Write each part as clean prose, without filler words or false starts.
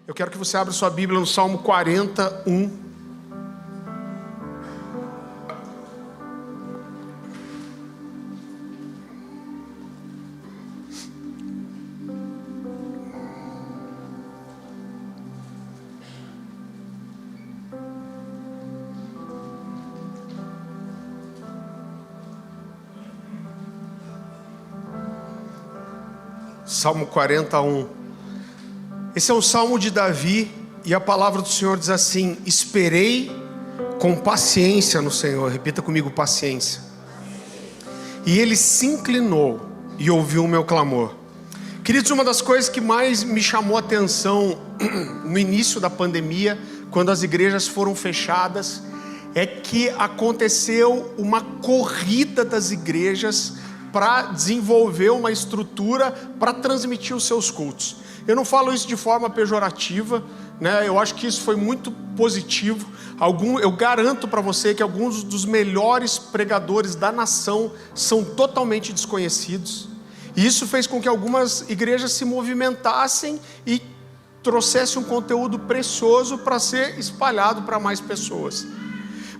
Eu quero que você abra sua Bíblia no Salmo 41. Salmo 41. Esse é um salmo de Davi, e a palavra do Senhor diz assim: esperei com paciência no Senhor. Repita comigo: paciência. E Ele se inclinou e ouviu o meu clamor. Queridos, uma das coisas que mais me chamou a atenção no início da pandemia, quando as igrejas foram fechadas, é que aconteceu uma corrida das igrejas para desenvolver uma estrutura para transmitir os seus cultos. Eu não falo isso de forma pejorativa, né? Eu acho que isso foi muito positivo. Eu garanto para você que alguns dos melhores pregadores da nação são totalmente desconhecidos. E isso fez com que algumas igrejas se movimentassem e trouxessem um conteúdo precioso para ser espalhado para mais pessoas.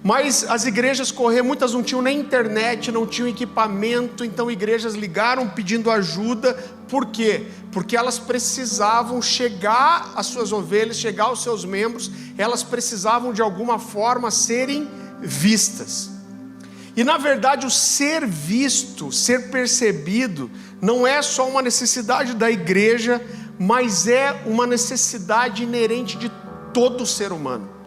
Mas as igrejas muitas não tinham nem internet, não tinham equipamento, então igrejas ligaram pedindo ajuda. Por quê? Porque elas precisavam chegar às suas ovelhas, chegar aos seus membros, elas precisavam de alguma forma serem vistas. E na verdade o ser visto, ser percebido, não é só uma necessidade da igreja, mas é uma necessidade inerente de todo ser humano.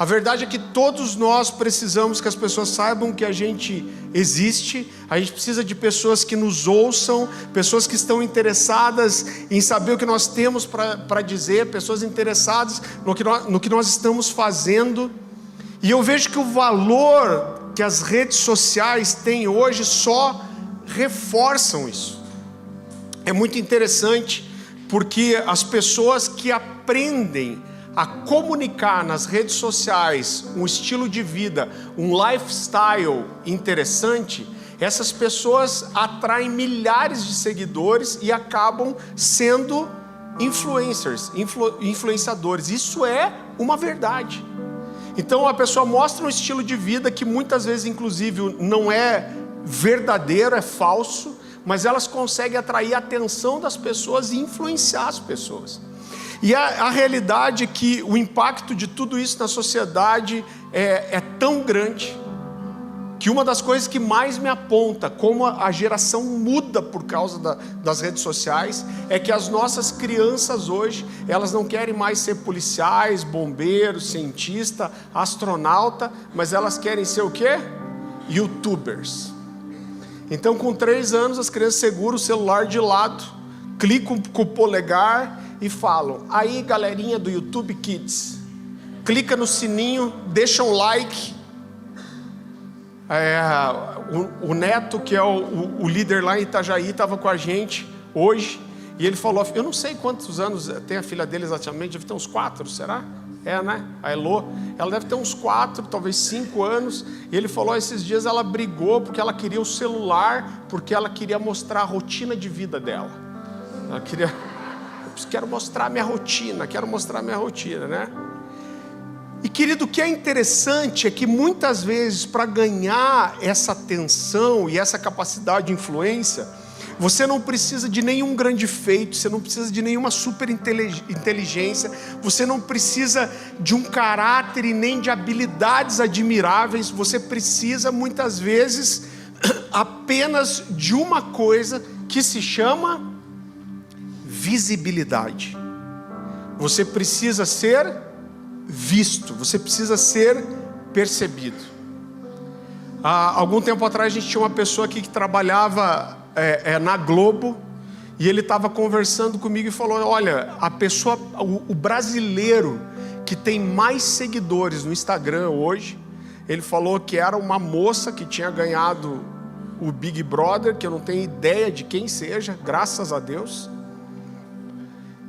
A verdade é que todos nós precisamos que as pessoas saibam que a gente existe. A gente precisa de pessoas que nos ouçam, pessoas que estão interessadas em saber o que nós temos para dizer, pessoas interessadas no que nós estamos fazendo. E eu vejo que o valor que as redes sociais têm hoje só reforçam isso. É muito interessante, porque as pessoas que aprendem a comunicar nas redes sociais um estilo de vida, um lifestyle interessante, essas pessoas atraem milhares de seguidores e acabam sendo influenciadores. Isso é uma verdade. Então a pessoa mostra um estilo de vida que muitas vezes inclusive não é verdadeiro, é falso, mas elas conseguem atrair a atenção das pessoas e influenciar as pessoas. E a realidade é que o impacto de tudo isso na sociedade é tão grande, que uma das coisas que mais me aponta como a geração muda por causa das redes sociais, é que as nossas crianças hoje, elas não querem mais ser policiais, bombeiros, cientista, astronauta, mas elas querem ser o quê? YouTubers. Então com 3 anos as crianças seguram o celular de lado, clicam com o polegar e falam: aí galerinha do YouTube Kids, clica no sininho, deixa um like. O Neto, que é o líder lá em Itajaí, estava com a gente hoje, e ele falou, eu não sei quantos anos tem a filha dele exatamente, deve ter uns 4, será? Né? A Elô, ela deve ter uns 4, talvez 5 anos, e ele falou, esses dias ela brigou porque ela queria o celular, porque ela queria mostrar a rotina de vida dela. Ela queria... quero mostrar minha rotina, né? E querido, o que é interessante é que muitas vezes para ganhar essa atenção e essa capacidade de influência, você não precisa de nenhum grande feito, você não precisa de nenhuma super inteligência, você não precisa de um caráter e nem de habilidades admiráveis, você precisa muitas vezes apenas de uma coisa que se chama visibilidade. Você precisa ser visto, você precisa ser percebido. Há algum tempo atrás a gente tinha uma pessoa aqui que trabalhava na Globo, e ele estava conversando comigo e falou, olha, o brasileiro que tem mais seguidores no Instagram hoje, ele falou que era uma moça que tinha ganhado o Big Brother, que eu não tenho ideia de quem seja, graças a Deus.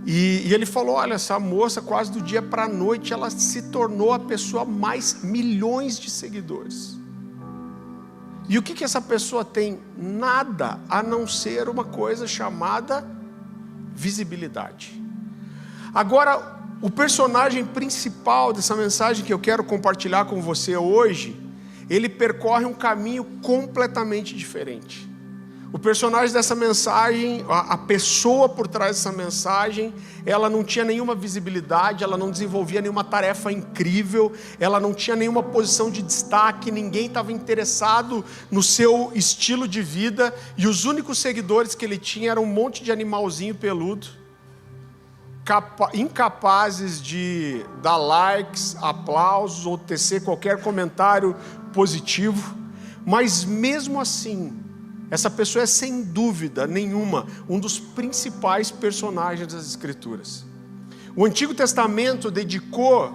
E ele falou, olha, essa moça quase do dia para a noite, ela se tornou a pessoa mais milhões de seguidores. E o que essa pessoa tem? Nada, a não ser uma coisa chamada visibilidade. Agora, O personagem principal dessa mensagem que eu quero compartilhar com você hoje, ele percorre um caminho completamente diferente. O personagem dessa mensagem, a pessoa por trás dessa mensagem, ela não tinha nenhuma visibilidade, ela não desenvolvia nenhuma tarefa incrível, ela não tinha nenhuma posição de destaque, ninguém estava interessado no seu estilo de vida, e os únicos seguidores que ele tinha eram um monte de animalzinho peludo, incapazes de dar likes, aplausos ou tecer qualquer comentário positivo. Mas mesmo assim, essa pessoa é sem dúvida nenhuma um dos principais personagens das Escrituras. O Antigo Testamento dedicou,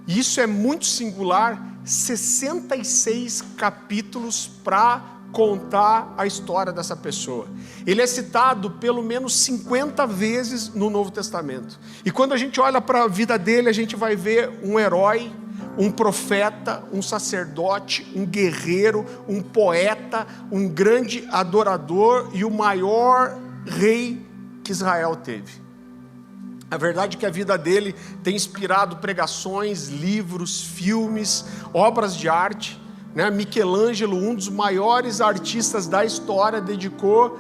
e isso é muito singular, 66 capítulos para contar a história dessa pessoa. Ele é citado pelo menos 50 vezes no Novo Testamento. E quando a gente olha para a vida dele, a gente vai ver um herói, um profeta, um sacerdote, um guerreiro, um poeta, um grande adorador e o maior rei que Israel teve. A verdade é que a vida dele tem inspirado pregações, livros, filmes, obras de arte. Michelangelo, um dos maiores artistas da história, dedicou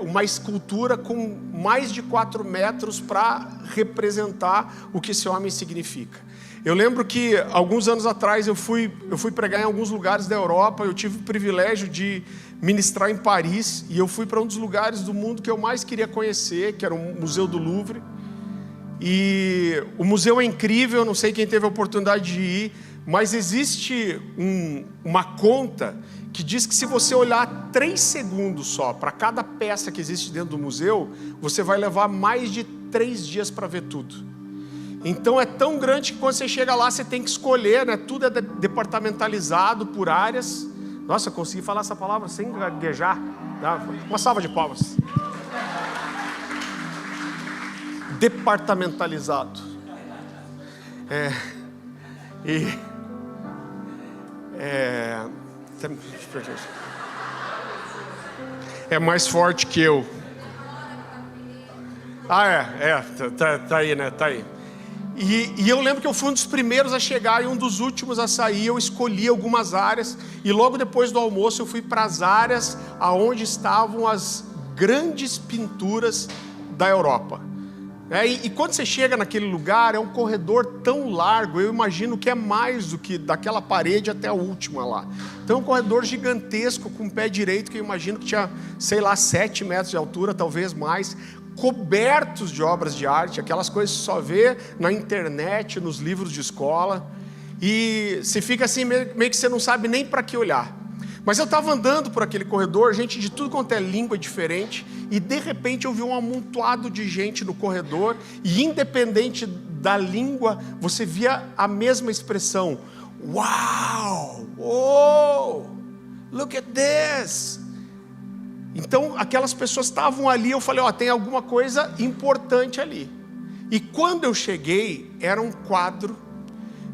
uma escultura com mais de 4 metros para representar o que esse homem significa. Eu lembro que alguns anos atrás eu fui pregar em alguns lugares da Europa. Eu tive o privilégio de ministrar em Paris, e eu fui para um dos lugares do mundo que eu mais queria conhecer, que era o Museu do Louvre. E o museu é incrível, não sei quem teve a oportunidade de ir, mas existe uma conta que diz que se você olhar 3 segundos só para cada peça que existe dentro do museu, você vai levar mais de 3 dias para ver tudo. Então é tão grande que quando você chega lá, você tem que escolher, tudo é departamentalizado por áreas. Nossa, eu consegui falar essa palavra sem gaguejar. Uma salva de palmas. Departamentalizado. É mais forte que eu. Tá aí, né? Tá aí. E eu lembro que eu fui um dos primeiros a chegar e um dos últimos a sair. Eu escolhi algumas áreas e logo depois do almoço eu fui para as áreas aonde estavam as grandes pinturas da Europa. E quando você chega naquele lugar, é um corredor tão largo, eu imagino que é mais do que daquela parede até a última lá. Então é um corredor gigantesco, com o pé direito, que eu imagino que tinha, 7 metros de altura, talvez mais, cobertos de obras de arte, aquelas coisas que só vê na internet, nos livros de escola, e você fica assim, meio que você não sabe nem para que olhar. Mas eu estava andando por aquele corredor, gente de tudo quanto é língua diferente, e de repente eu vi um amontoado de gente no corredor, e independente da língua, você via a mesma expressão: uau, oh, look at this. Então aquelas pessoas estavam ali, eu falei, tem alguma coisa importante ali. E quando eu cheguei, era um quadro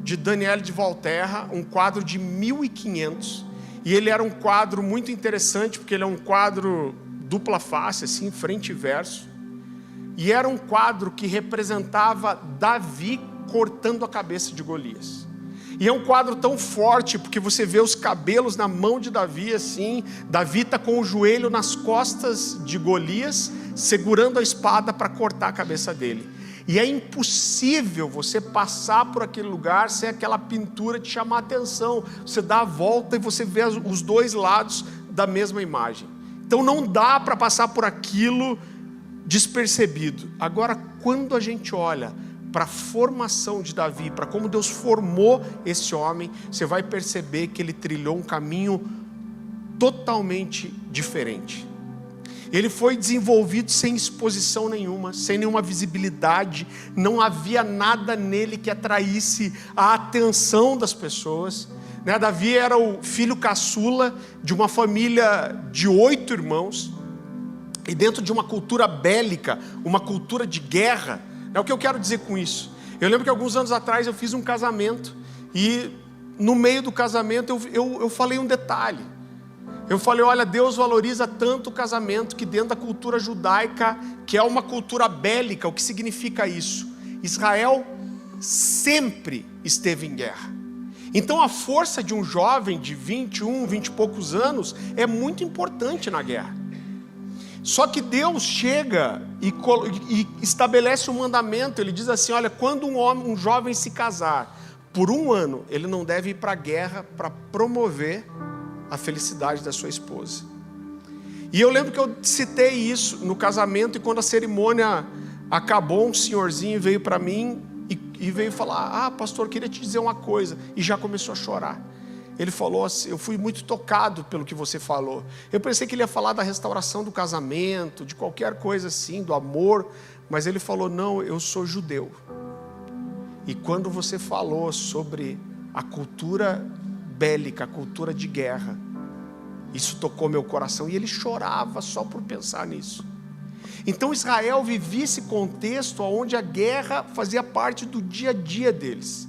de Daniel de Volterra, um quadro de 1500, e ele era um quadro muito interessante, porque ele é um quadro dupla face, assim, frente e verso. E era um quadro que representava Davi cortando a cabeça de Golias. E é um quadro tão forte, porque você vê os cabelos na mão de Davi, assim. Davi está com o joelho nas costas de Golias, segurando a espada para cortar a cabeça dele. E é impossível você passar por aquele lugar sem aquela pintura te chamar a atenção. Você dá a volta e você vê os 2 lados da mesma imagem. Então não dá para passar por aquilo despercebido. Agora, quando a gente olha para a formação de Davi, para como Deus formou esse homem, você vai perceber que ele trilhou um caminho totalmente diferente. Ele foi desenvolvido sem exposição nenhuma, sem nenhuma visibilidade, não havia nada nele que atraísse a atenção das pessoas. Davi era o filho caçula de uma família de 8 irmãos, e dentro de uma cultura bélica, uma cultura de guerra. O que eu quero dizer com isso? Eu lembro que alguns anos atrás eu fiz um casamento, e no meio do casamento eu falei um detalhe. Eu falei, olha, Deus valoriza tanto o casamento que dentro da cultura judaica, que é uma cultura bélica, o que significa isso? Israel sempre esteve em guerra. Então a força de um jovem de 21, 20 e poucos anos é muito importante na guerra. Só que Deus chega e estabelece um mandamento. Ele diz assim: olha, quando um jovem se casar, por 1 ano, ele não deve ir para a guerra para promover a felicidade da sua esposa. E eu lembro que eu citei isso no casamento, e quando a cerimônia acabou, um senhorzinho veio para mim e veio falar: pastor, queria te dizer uma coisa. E já começou a chorar. Ele falou assim: eu fui muito tocado pelo que você falou. Eu pensei que ele ia falar da restauração do casamento, de qualquer coisa assim, do amor. Mas ele falou: não, eu sou judeu. E quando você falou sobre a cultura bélica, a cultura de guerra, isso tocou meu coração. E ele chorava só por pensar nisso. Então Israel vivia esse contexto onde a guerra fazia parte do dia a dia deles.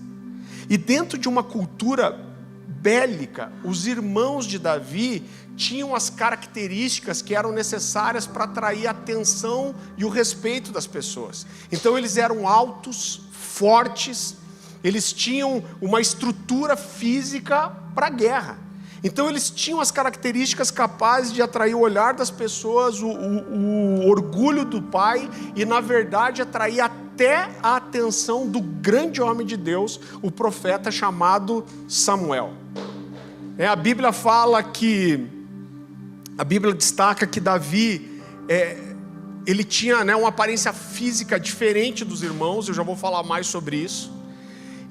E dentro de uma cultura bélica, os irmãos de Davi tinham as características que eram necessárias para atrair a atenção e o respeito das pessoas. Então eles eram altos, fortes, eles tinham uma estrutura física para a guerra. Então eles tinham as características capazes de atrair o olhar das pessoas, o orgulho do pai, e na verdade atrair até a atenção do grande homem de Deus, o profeta chamado Samuel. A Bíblia fala que, a Bíblia destaca que Davi, ele tinha uma aparência física diferente dos irmãos. Eu já vou falar mais sobre isso.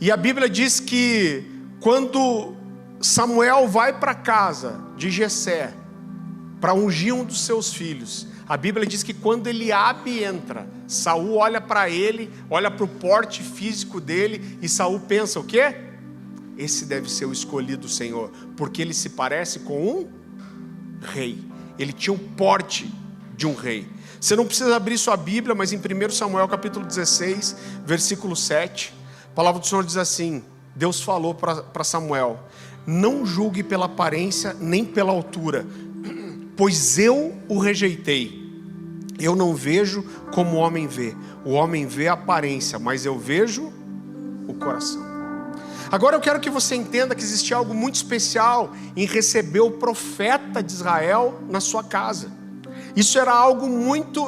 E a Bíblia diz que quando Samuel vai para a casa de Jessé para ungir um dos seus filhos, a Bíblia diz que quando Eliabe entra, Saul olha para ele, olha para o porte físico dele, e Saul pensa: o quê? Esse deve ser o escolhido do Senhor, porque ele se parece com um rei. Ele tinha o porte de um rei. Você não precisa abrir sua Bíblia, mas em 1 Samuel capítulo 16, versículo 7, a palavra do Senhor diz assim: Deus falou para Samuel: não julgue pela aparência nem pela altura, pois eu o rejeitei. Eu não vejo como o homem vê. O homem vê a aparência, mas eu vejo o coração. Agora eu quero que você entenda que existia algo muito especial em receber o profeta de Israel na sua casa. Isso era algo muito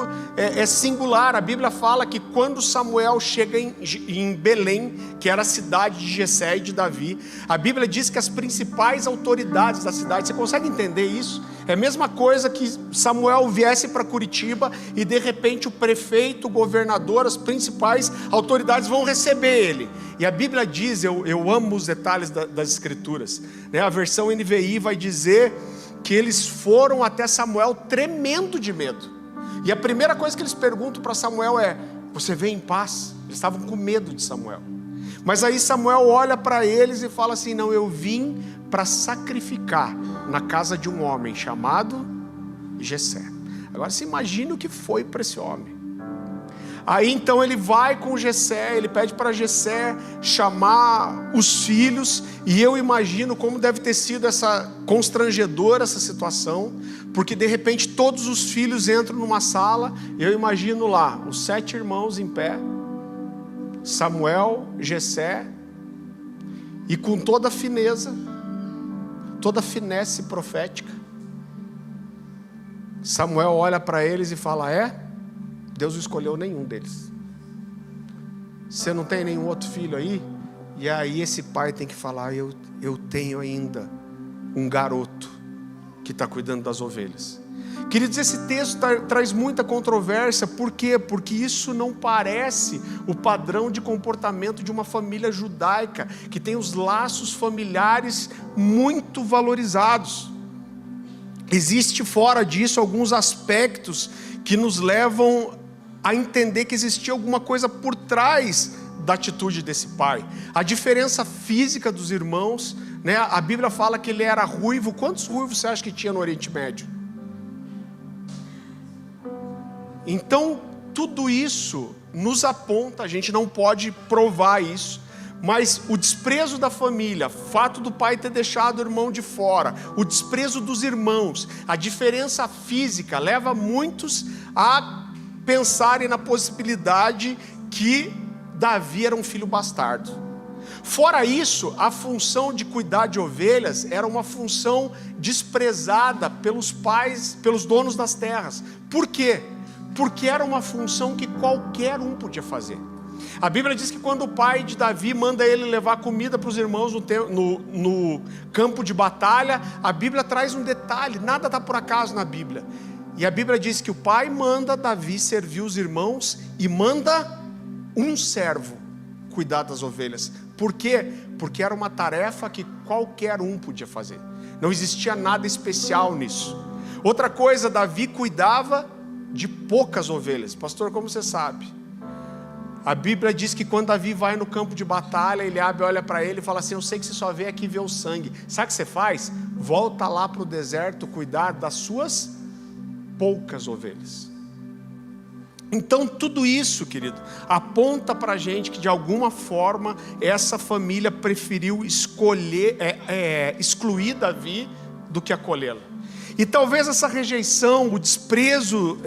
singular. A Bíblia fala que quando Samuel chega em Belém, que era a cidade de Jessé e de Davi, a Bíblia diz que as principais autoridades da cidade, você consegue entender isso? É a mesma coisa que Samuel viesse para Curitiba e de repente o prefeito, o governador, as principais autoridades vão receber ele. E a Bíblia diz, eu amo os detalhes das escrituras, a versão NVI vai dizer que eles foram até Samuel tremendo de medo. E a primeira coisa que eles perguntam para Samuel é: você veio em paz? Eles estavam com medo de Samuel. Mas aí Samuel olha para eles e fala assim: não, eu vim para sacrificar na casa de um homem chamado Jessé. Agora você imagina o que foi para esse homem. Aí então ele vai com Jessé, ele pede para Jessé chamar os filhos, e eu imagino como deve ter sido essa constrangedora essa situação, porque de repente todos os filhos entram numa sala, eu imagino lá os 7 irmãos em pé, Samuel, Jessé, e com toda a fineza, toda a finesse profética, Samuel olha para eles e fala: Deus não escolheu nenhum deles. Você não tem nenhum outro filho aí? E aí esse pai tem que falar: eu tenho ainda um garoto que está cuidando das ovelhas. Queridos, esse texto traz muita controvérsia. Por quê? Porque isso não parece o padrão de comportamento de uma família judaica, que tem os laços familiares muito valorizados. Existe fora disso alguns aspectos que nos levam a entender que existia alguma coisa por trás da atitude desse pai. A diferença física dos irmãos, a Bíblia fala que ele era ruivo. Quantos ruivos você acha que tinha no Oriente Médio? Então tudo isso nos aponta, a gente não pode provar isso, mas o desprezo da família, o fato do pai ter deixado o irmão de fora, o desprezo dos irmãos, a diferença física leva muitos a pensarem na possibilidade que Davi era um filho bastardo. Fora isso, a função de cuidar de ovelhas era uma função desprezada pelos pais, pelos donos das terras. Por quê? Porque era uma função que qualquer um podia fazer. A Bíblia diz que quando o pai de Davi manda ele levar comida para os irmãos no campo de batalha, a Bíblia traz um detalhe, nada está por acaso na Bíblia. E a Bíblia diz que o pai manda Davi servir os irmãos e manda um servo cuidar das ovelhas. Por quê? Porque era uma tarefa que qualquer um podia fazer. Não existia nada especial nisso. Outra coisa, Davi cuidava de poucas ovelhas. Pastor, como você sabe? A Bíblia diz que quando Davi vai no campo de batalha, Eliabe olha para ele e fala assim: eu sei que você só veio aqui ver o sangue. Sabe o que você faz? Volta lá para o deserto cuidar das suas poucas ovelhas. Então tudo isso, querido, aponta para a gente que de alguma forma essa família preferiu excluir Davi do que acolhê-lo. E talvez essa rejeição, o desprezo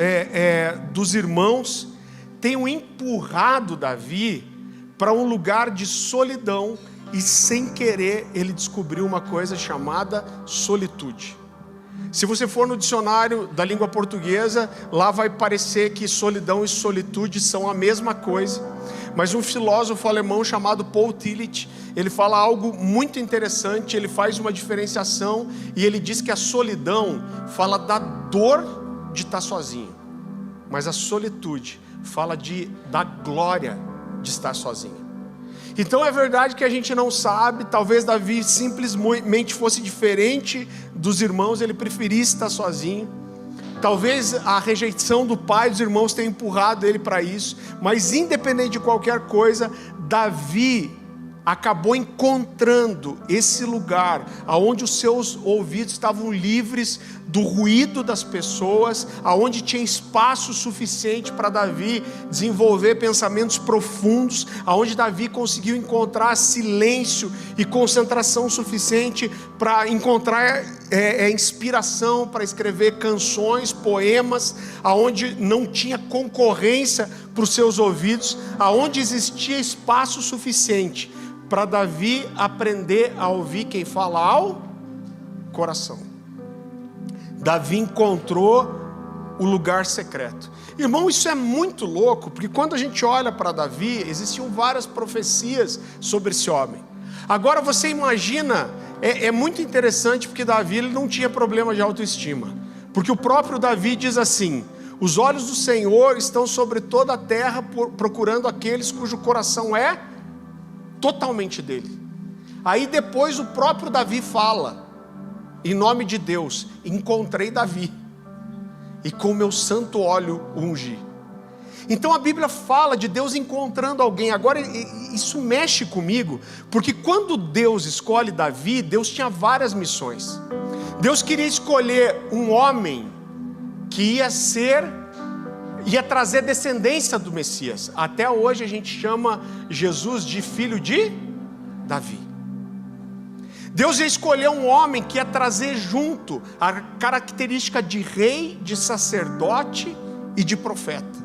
dos irmãos tenham empurrado Davi para um lugar de solidão, e sem querer ele descobriu uma coisa chamada solitude. Se você for no dicionário da língua portuguesa, lá vai parecer que solidão e solitude são a mesma coisa. Mas um filósofo alemão chamado Paul Tillich, ele fala algo muito interessante, ele faz uma diferenciação e ele diz que a solidão fala da dor de estar sozinho, mas a solitude fala da glória de estar sozinho. Então é verdade que a gente não sabe, talvez Davi simplesmente fosse diferente dos irmãos, ele preferisse estar sozinho. Talvez a rejeição do pai e dos irmãos tenha empurrado ele para isso, mas independente de qualquer coisa, Davi acabou encontrando esse lugar aonde os seus ouvidos estavam livres do ruído das pessoas, aonde tinha espaço suficiente para Davi desenvolver pensamentos profundos, aonde Davi conseguiu encontrar silêncio e concentração suficiente para encontrar inspiração para escrever canções, poemas, aonde não tinha concorrência para os seus ouvidos, aonde existia espaço suficiente para Davi aprender a ouvir quem fala ao coração. Davi encontrou o lugar secreto. Irmão, isso é muito louco, porque quando a gente olha para Davi, existiam várias profecias sobre esse homem. Agora você imagina, é muito interessante, porque Davi ele não tinha problema de autoestima. Porque o próprio Davi diz assim: os olhos do Senhor estão sobre toda a terra, procurando aqueles cujo coração é totalmente dele. Aí depois o próprio Davi fala, em nome de Deus: encontrei Davi, e com meu santo óleo ungi. Então a Bíblia fala de Deus encontrando alguém. Agora isso mexe comigo, porque quando Deus escolhe Davi, Deus tinha várias missões. Deus queria escolher um homem que ia trazer descendência do Messias. Até hoje a gente chama Jesus de filho de Davi. Deus ia escolher um homem que ia trazer junto a característica de rei, de sacerdote e de profeta.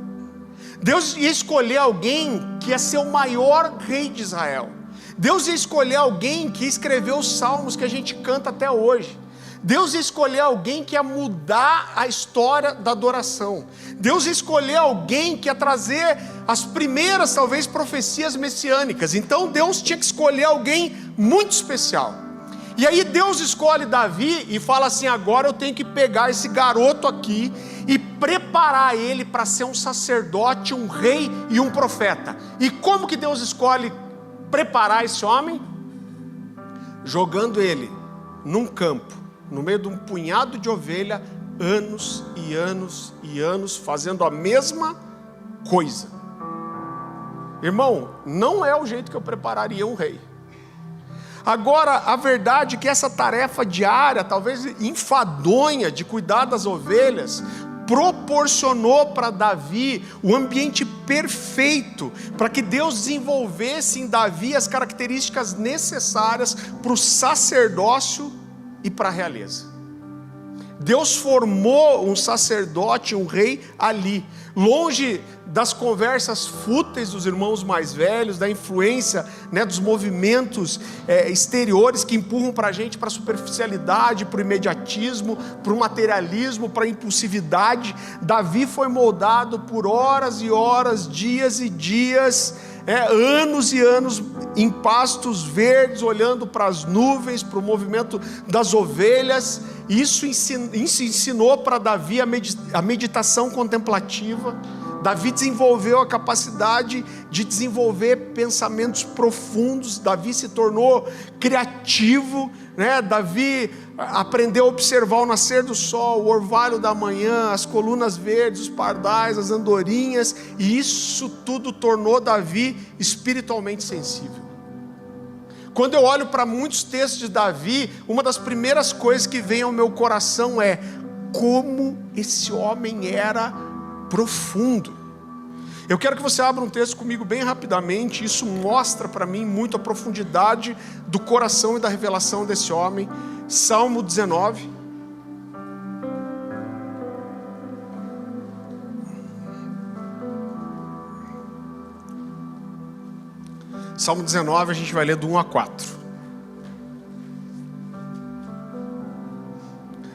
Deus ia escolher alguém que ia ser o maior rei de Israel. Deus ia escolher alguém que escreveu os salmos que a gente canta até hoje. Deus ia escolher alguém que ia mudar a história da adoração. Deus ia escolher alguém que ia trazer as primeiras, talvez, profecias messiânicas. Então Deus tinha que escolher alguém muito especial. E aí Deus escolhe Davi e fala assim: agora eu tenho que pegar esse garoto aqui e preparar ele para ser um sacerdote, um rei e um profeta. E como que Deus escolhe preparar esse homem? Jogando ele num campo, no meio de um punhado de ovelha, anos e anos e anos, fazendo a mesma coisa. Irmão, não é o jeito que eu prepararia um rei. Agora, a verdade é que essa tarefa diária, talvez enfadonha, de cuidar das ovelhas, proporcionou para Davi o ambiente perfeito para que Deus desenvolvesse em Davi as características necessárias para o sacerdócio e para a realeza. Deus formou um sacerdote, um rei ali, longe das conversas fúteis dos irmãos mais velhos, da influência, dos movimentos exteriores que empurram para a gente para a superficialidade, para o imediatismo, para o materialismo, para a impulsividade. Davi foi moldado por horas e horas, dias e dias, anos e anos em pastos verdes, olhando para as nuvens, para o movimento das ovelhas. Isso ensinou para Davi a meditação contemplativa. Davi desenvolveu a capacidade de desenvolver pensamentos profundos. Davi se tornou criativo, Davi aprendeu a observar o nascer do sol, o orvalho da manhã, as colunas verdes, os pardais, as andorinhas, e isso tudo tornou Davi espiritualmente sensível. Quando eu olho para muitos textos de Davi, uma das primeiras coisas que vem ao meu coração é como esse homem era profundo. Eu quero que você abra um texto comigo bem rapidamente. Isso mostra para mim muito a profundidade do coração e da revelação desse homem. Salmo 19. Salmo 19, a gente vai ler do 1 a 4.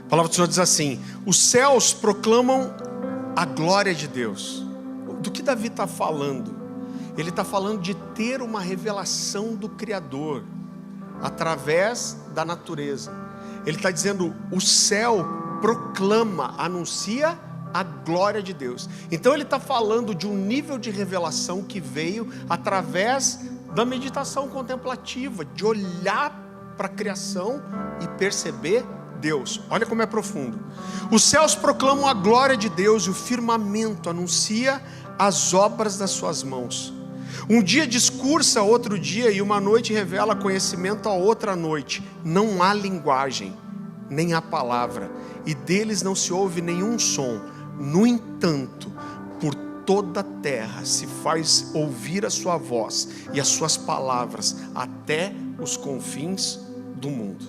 A palavra do Senhor diz assim: os céus proclamam a glória de Deus. Do que Davi está falando? Ele está falando de ter uma revelação do Criador através da natureza. Ele está dizendo: o céu proclama, anuncia a glória de Deus. Então ele está falando de um nível de revelação que veio através da meditação contemplativa, de olhar para a criação e perceber Deus. Olha como é profundo. Os céus proclamam a glória de Deus e o firmamento anuncia as obras das suas mãos. Um dia discursa outro dia e uma noite revela conhecimento a outra noite. Não há linguagem, nem há palavra, e deles não se ouve nenhum som. No entanto, por toda a terra se faz ouvir a sua voz e as suas palavras até os confins do mundo.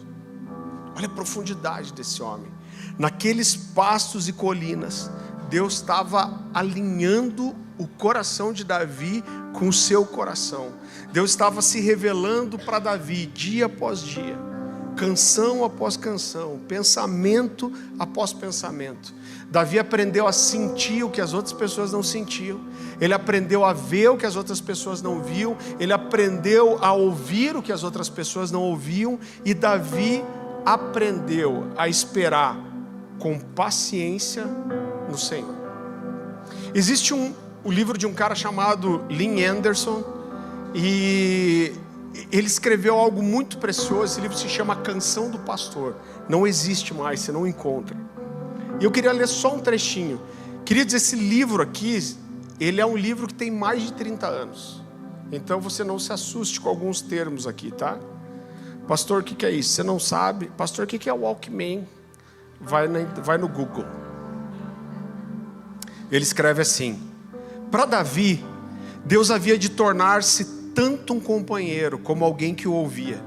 Olha a profundidade desse homem. Naqueles pastos e colinas, Deus estava alinhando o coração de Davi com o seu coração. Deus estava se revelando para Davi dia após dia, canção após canção, pensamento após pensamento. Davi aprendeu a sentir o que as outras pessoas não sentiam. Ele aprendeu a ver o que as outras pessoas não viam. Ele aprendeu a ouvir o que as outras pessoas não ouviam. E Davi aprendeu a esperar com paciência no Senhor. Existe o livro de um cara chamado Lynn Anderson, e ele escreveu algo muito precioso. Esse livro se chama Canção do Pastor. Não existe mais, você não encontra. E eu queria ler só um trechinho. Queridos, esse livro aqui, ele é um livro que tem mais de 30 anos. Então você não se assuste com alguns termos aqui, tá? Pastor, o que é isso? Você não sabe? Pastor, o que é o Walkman? Vai no Google. Ele escreve assim: para Davi, Deus havia de tornar-se tanto um companheiro como alguém que o ouvia.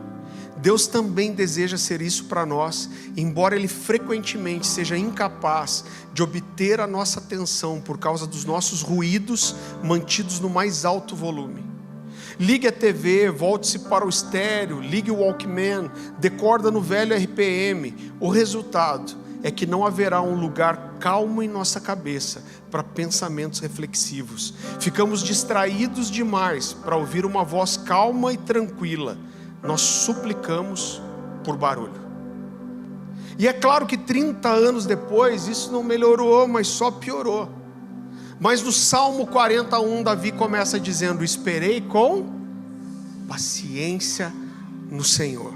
Deus também deseja ser isso para nós, embora Ele frequentemente seja incapaz de obter a nossa atenção por causa dos nossos ruídos mantidos no mais alto volume. Ligue a TV, volte-se para o estéreo, ligue o Walkman, decorda no velho RPM. O resultado é que não haverá um lugar calmo em nossa cabeça para pensamentos reflexivos. Ficamos distraídos demais para ouvir uma voz calma e tranquila. Nós suplicamos por barulho. E é claro que 30 anos depois isso não melhorou, mas só piorou. Mas no Salmo 41, Davi começa dizendo: esperei com paciência no Senhor.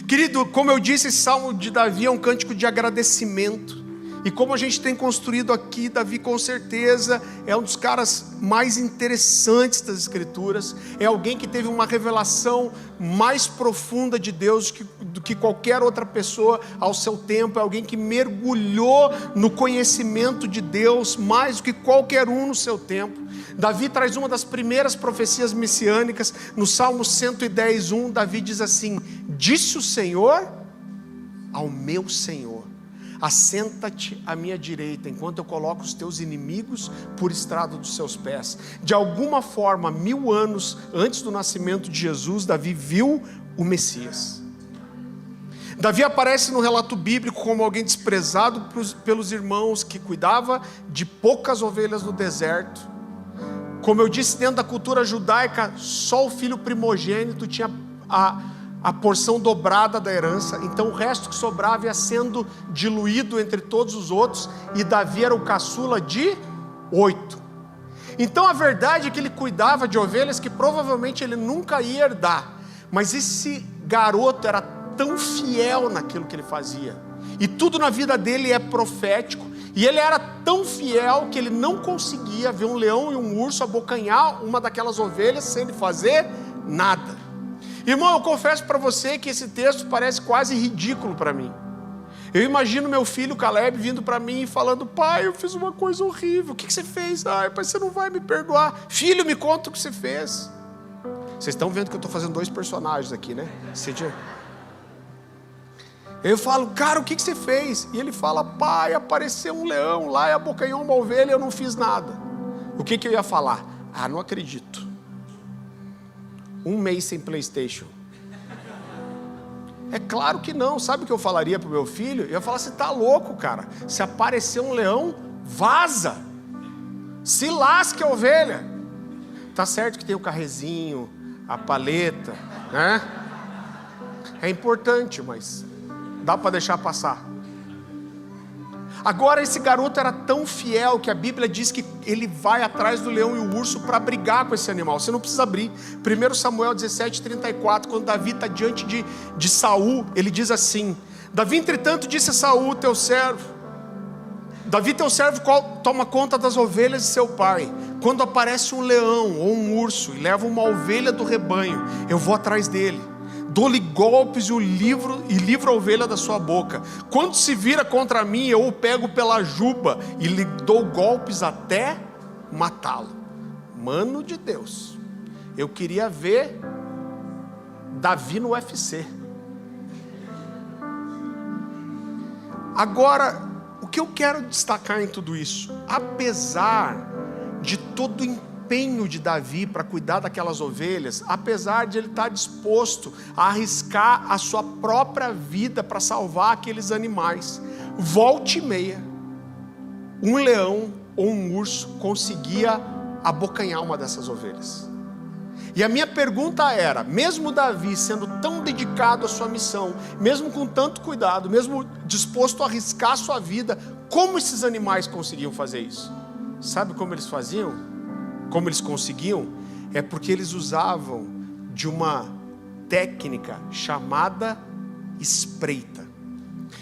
Querido, como eu disse, esse Salmo de Davi é um cântico de agradecimento. E como a gente tem construído aqui, Davi com certeza é um dos caras mais interessantes das Escrituras. É alguém que teve uma revelação mais profunda de Deus do que qualquer outra pessoa ao seu tempo. É alguém que mergulhou no conhecimento de Deus mais do que qualquer um no seu tempo. Davi traz uma das primeiras profecias messiânicas. No Salmo 110:1, Davi diz assim: disse o Senhor ao meu Senhor: assenta-te à minha direita, enquanto eu coloco os teus inimigos por estrado dos seus pés. De alguma forma, 1000 anos antes do nascimento de Jesus, Davi viu o Messias. Davi aparece no relato bíblico como alguém desprezado pelos irmãos, que cuidava de poucas ovelhas no deserto. Como eu disse, dentro da cultura judaica, só o filho primogênito tinha a porção dobrada da herança, então o resto que sobrava ia sendo diluído entre todos os outros, e Davi era o caçula de 8. Então a verdade é que ele cuidava de ovelhas que provavelmente ele nunca ia herdar, mas esse garoto era tão fiel naquilo que ele fazia, e tudo na vida dele é profético, e ele era tão fiel que ele não conseguia ver um leão e um urso abocanhar uma daquelas ovelhas sem ele fazer nada. Irmão, eu confesso para você que esse texto parece quase ridículo para mim. Eu imagino meu filho Caleb vindo para mim e falando: pai, eu fiz uma coisa horrível. O que você fez? Ai, pai, você não vai me perdoar. Filho, me conta o que você fez. Vocês estão vendo que eu estou fazendo 2 personagens aqui, né? Eu falo: cara, o que você fez? E ele fala: pai, apareceu um leão lá e abocanhou uma ovelha e eu não fiz nada. O que eu ia falar? Ah, não acredito. 1 mês sem PlayStation. É claro que não. Sabe o que eu falaria para o meu filho? Eu ia falar: você está louco, cara. Se aparecer um leão, vaza. Se lasque a ovelha. Tá certo que tem o carrezinho, a paleta, né? É importante, mas dá para deixar passar. Agora, esse garoto era tão fiel que a Bíblia diz que ele vai atrás do leão e o urso para brigar com esse animal. Você não precisa abrir. 1 Samuel 17:34, quando Davi está diante de Saul, ele diz assim: Davi, entretanto, disse a Saul, teu servo, Davi, teu servo, toma conta das ovelhas de seu pai. Quando aparece um leão ou um urso e leva uma ovelha do rebanho, eu vou atrás dele, dou-lhe golpes e livro a ovelha da sua boca. Quando se vira contra mim, eu o pego pela juba e lhe dou golpes até matá-lo. Mano de Deus, eu queria ver Davi no UFC. Agora, o que eu quero destacar em tudo isso, apesar de todo o empenho de Davi para cuidar daquelas ovelhas, apesar de ele estar disposto a arriscar a sua própria vida para salvar aqueles animais, volta e meia, um leão ou um urso conseguia abocanhar uma dessas ovelhas. E a minha pergunta era, mesmo Davi sendo tão dedicado à sua missão, mesmo com tanto cuidado, mesmo disposto a arriscar a sua vida, como esses animais conseguiam fazer isso? Sabe como eles faziam? Como eles conseguiam? É porque eles usavam de uma técnica chamada espreita.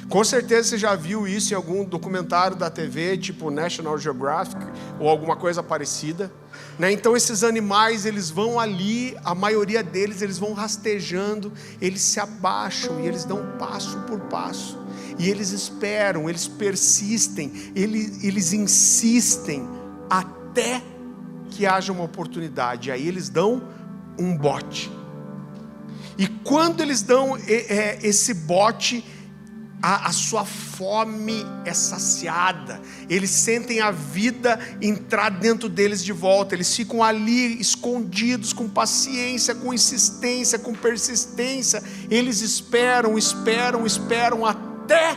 Com certeza você já viu isso em algum documentário da TV, tipo National Geographic ou alguma coisa parecida, né? Então esses animais, eles vão ali, a maioria deles, eles vão rastejando, eles se abaixam e eles dão passo por passo, e eles esperam, eles persistem, eles insistem até que haja uma oportunidade. Aí eles dão um bote, e quando eles dão esse bote, a sua fome é saciada, eles sentem a vida entrar dentro deles de volta, eles ficam ali escondidos, com paciência, com insistência, com persistência, eles esperam até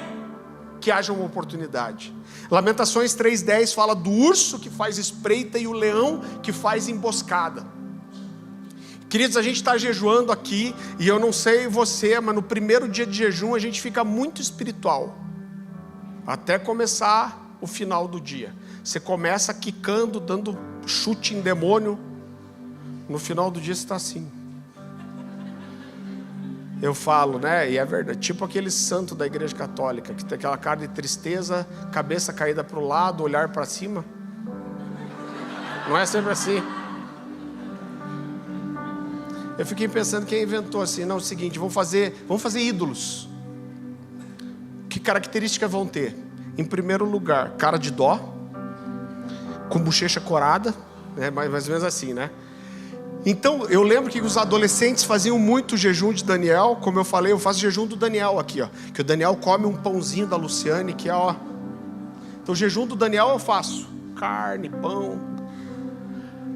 que haja uma oportunidade. Lamentações 3:10 fala do urso que faz espreita e o leão que faz emboscada. Queridos, a gente está jejuando aqui, e eu não sei você, mas no primeiro dia de jejum a gente fica muito espiritual, até começar o final do dia. Você começa quicando, dando chute em demônio, no final do dia você está assim. Eu falo, né, e é verdade, tipo aquele santo da igreja católica, que tem aquela cara de tristeza, cabeça caída para o lado, olhar para cima. Não é sempre assim. Eu fiquei pensando, quem inventou assim? Não, é o seguinte, vamos fazer ídolos. Que características vão ter? Em primeiro lugar, cara de dó, com bochecha corada, né? Mais ou menos assim, né? Então, eu lembro que os adolescentes faziam muito jejum de Daniel. Como eu falei, eu faço jejum do Daniel aqui, ó. Que o Daniel come um pãozinho da Luciane, que é, ó. Então, o jejum do Daniel eu faço. Carne, pão.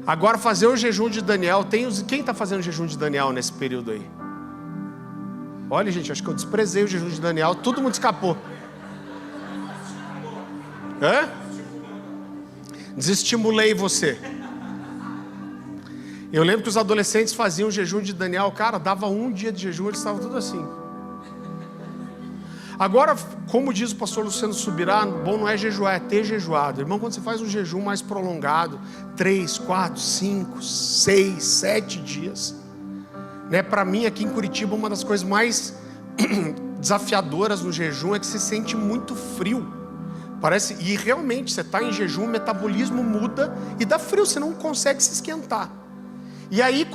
Agora, fazer o jejum de Daniel. Quem está fazendo o jejum de Daniel nesse período aí? Olha, gente, acho que eu desprezei o jejum de Daniel. Todo mundo escapou. Hã? Desestimulei você. Eu lembro que os adolescentes faziam o jejum de Daniel. Cara, dava um dia de jejum, eles estavam tudo assim. Agora, como diz o pastor Luciano Subirá, bom não é jejuar, é ter jejuado. Irmão, quando você faz um jejum mais prolongado, 3, 4, 5, 6, 7 dias, né? Para mim aqui em Curitiba, uma das coisas mais desafiadoras no jejum é que você sente muito frio. Parece, e realmente você está em jejum, o metabolismo muda e dá frio, você não consegue se esquentar. E aí,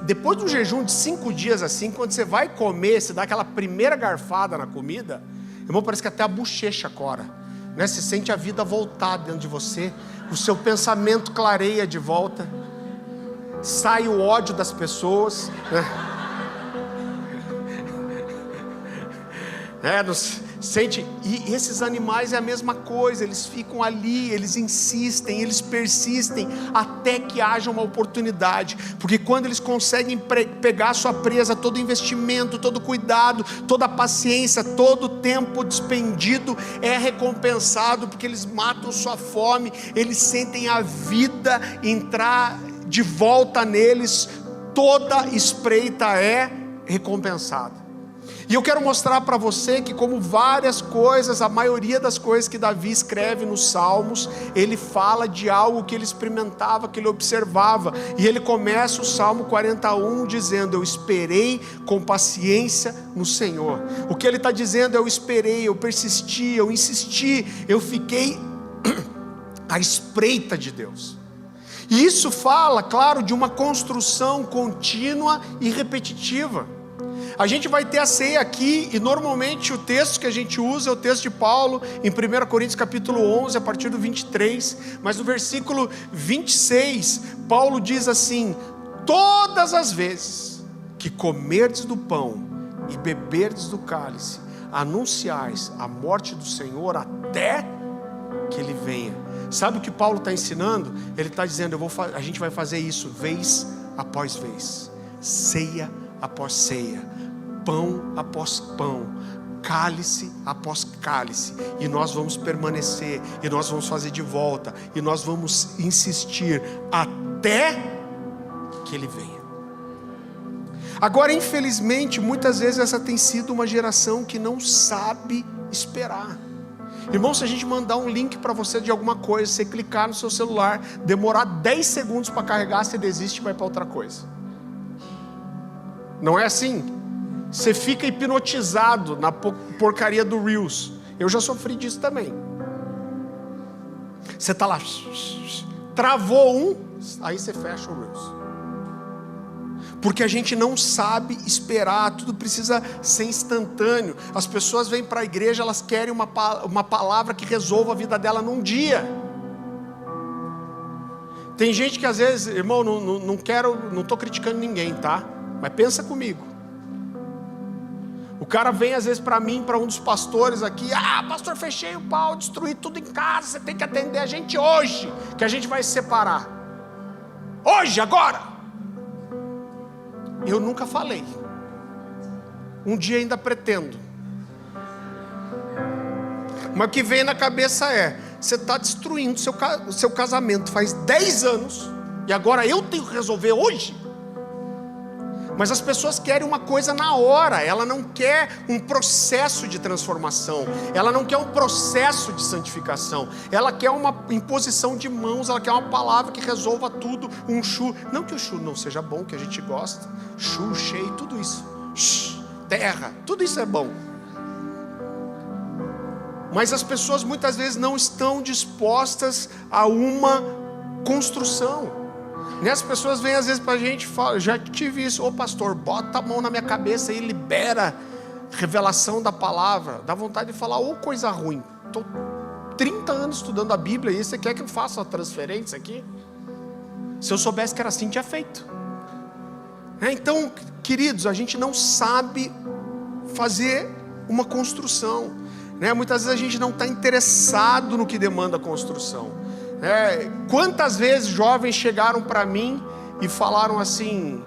depois do jejum de 5 dias assim, quando você vai comer, você dá aquela primeira garfada na comida, irmão, parece que até a bochecha cora, né? Você sente a vida voltar dentro de você, o seu pensamento clareia de volta, sai o ódio das pessoas, né? Sente, e esses animais é a mesma coisa, eles ficam ali, eles insistem, eles persistem, até que haja uma oportunidade, porque quando eles conseguem pegar a sua presa, todo investimento, todo cuidado, toda a paciência, todo o tempo despendido é recompensado, porque eles matam sua fome, eles sentem a vida entrar de volta neles, toda espreita é recompensada. E eu quero mostrar para você que, como várias coisas, a maioria das coisas que Davi escreve nos Salmos, ele fala de algo que ele experimentava, que ele observava. E ele começa o Salmo 41 dizendo: eu esperei com paciência no Senhor. O que ele está dizendo é: eu esperei, eu persisti, eu insisti, eu fiquei à espreita de Deus. E isso fala, claro, de uma construção contínua e repetitiva. A gente vai ter a ceia aqui, e normalmente o texto que a gente usa é o texto de Paulo, em 1 Coríntios capítulo 11, a partir do 23, mas no versículo 26, Paulo diz assim: todas as vezes que comerdes do pão e beberdes do cálice, anunciais a morte do Senhor até que Ele venha. Sabe o que Paulo está ensinando? Ele está dizendo: a gente vai fazer isso vez após vez, ceia após ceia, pão após pão, cálice após cálice, e nós vamos permanecer, e nós vamos fazer de volta, e nós vamos insistir até que Ele venha. Agora, infelizmente, muitas vezes essa tem sido uma geração que não sabe esperar. Irmão, se a gente mandar um link para você de alguma coisa, você clicar no seu celular, demorar 10 segundos para carregar, você desiste e vai para outra coisa. Não é assim? Você fica hipnotizado na porcaria do Reels. Eu já sofri disso também. Você está lá, travou um, aí você fecha o Reels. Porque a gente não sabe esperar, tudo precisa ser instantâneo. As pessoas vêm para a igreja, elas querem uma palavra que resolva a vida dela num dia. Tem gente que às vezes, irmão, não estou criticando ninguém, tá? Mas pensa comigo. O cara vem às vezes para mim, para um dos pastores aqui: pastor, fechei o pau, destruí tudo em casa, você tem que atender a gente hoje, que a gente vai se separar. Hoje, agora. Eu nunca falei. Um dia ainda pretendo. Mas o que vem na cabeça é: você está destruindo o seu casamento faz 10 anos, e agora eu tenho que resolver hoje? Mas as pessoas querem uma coisa na hora. Ela não quer um processo de transformação, ela não quer um processo de santificação, ela quer uma imposição de mãos, ela quer uma palavra que resolva tudo, um chu. Não que o chu não seja bom, que a gente gosta, chu, cheio, tudo isso, terra, tudo isso é bom. Mas as pessoas muitas vezes não estão dispostas a uma construção. As pessoas vêm às vezes para a gente e falam: já tive isso, ô pastor, bota a mão na minha cabeça e libera revelação da palavra. Dá vontade de falar: ô coisa ruim, estou 30 anos estudando a Bíblia e você quer que eu faça uma transferência aqui? Se eu soubesse que era assim, tinha feito. Então, queridos, a gente não sabe fazer uma construção, muitas vezes a gente não está interessado no que demanda a construção. Quantas vezes jovens chegaram para mim e falaram assim,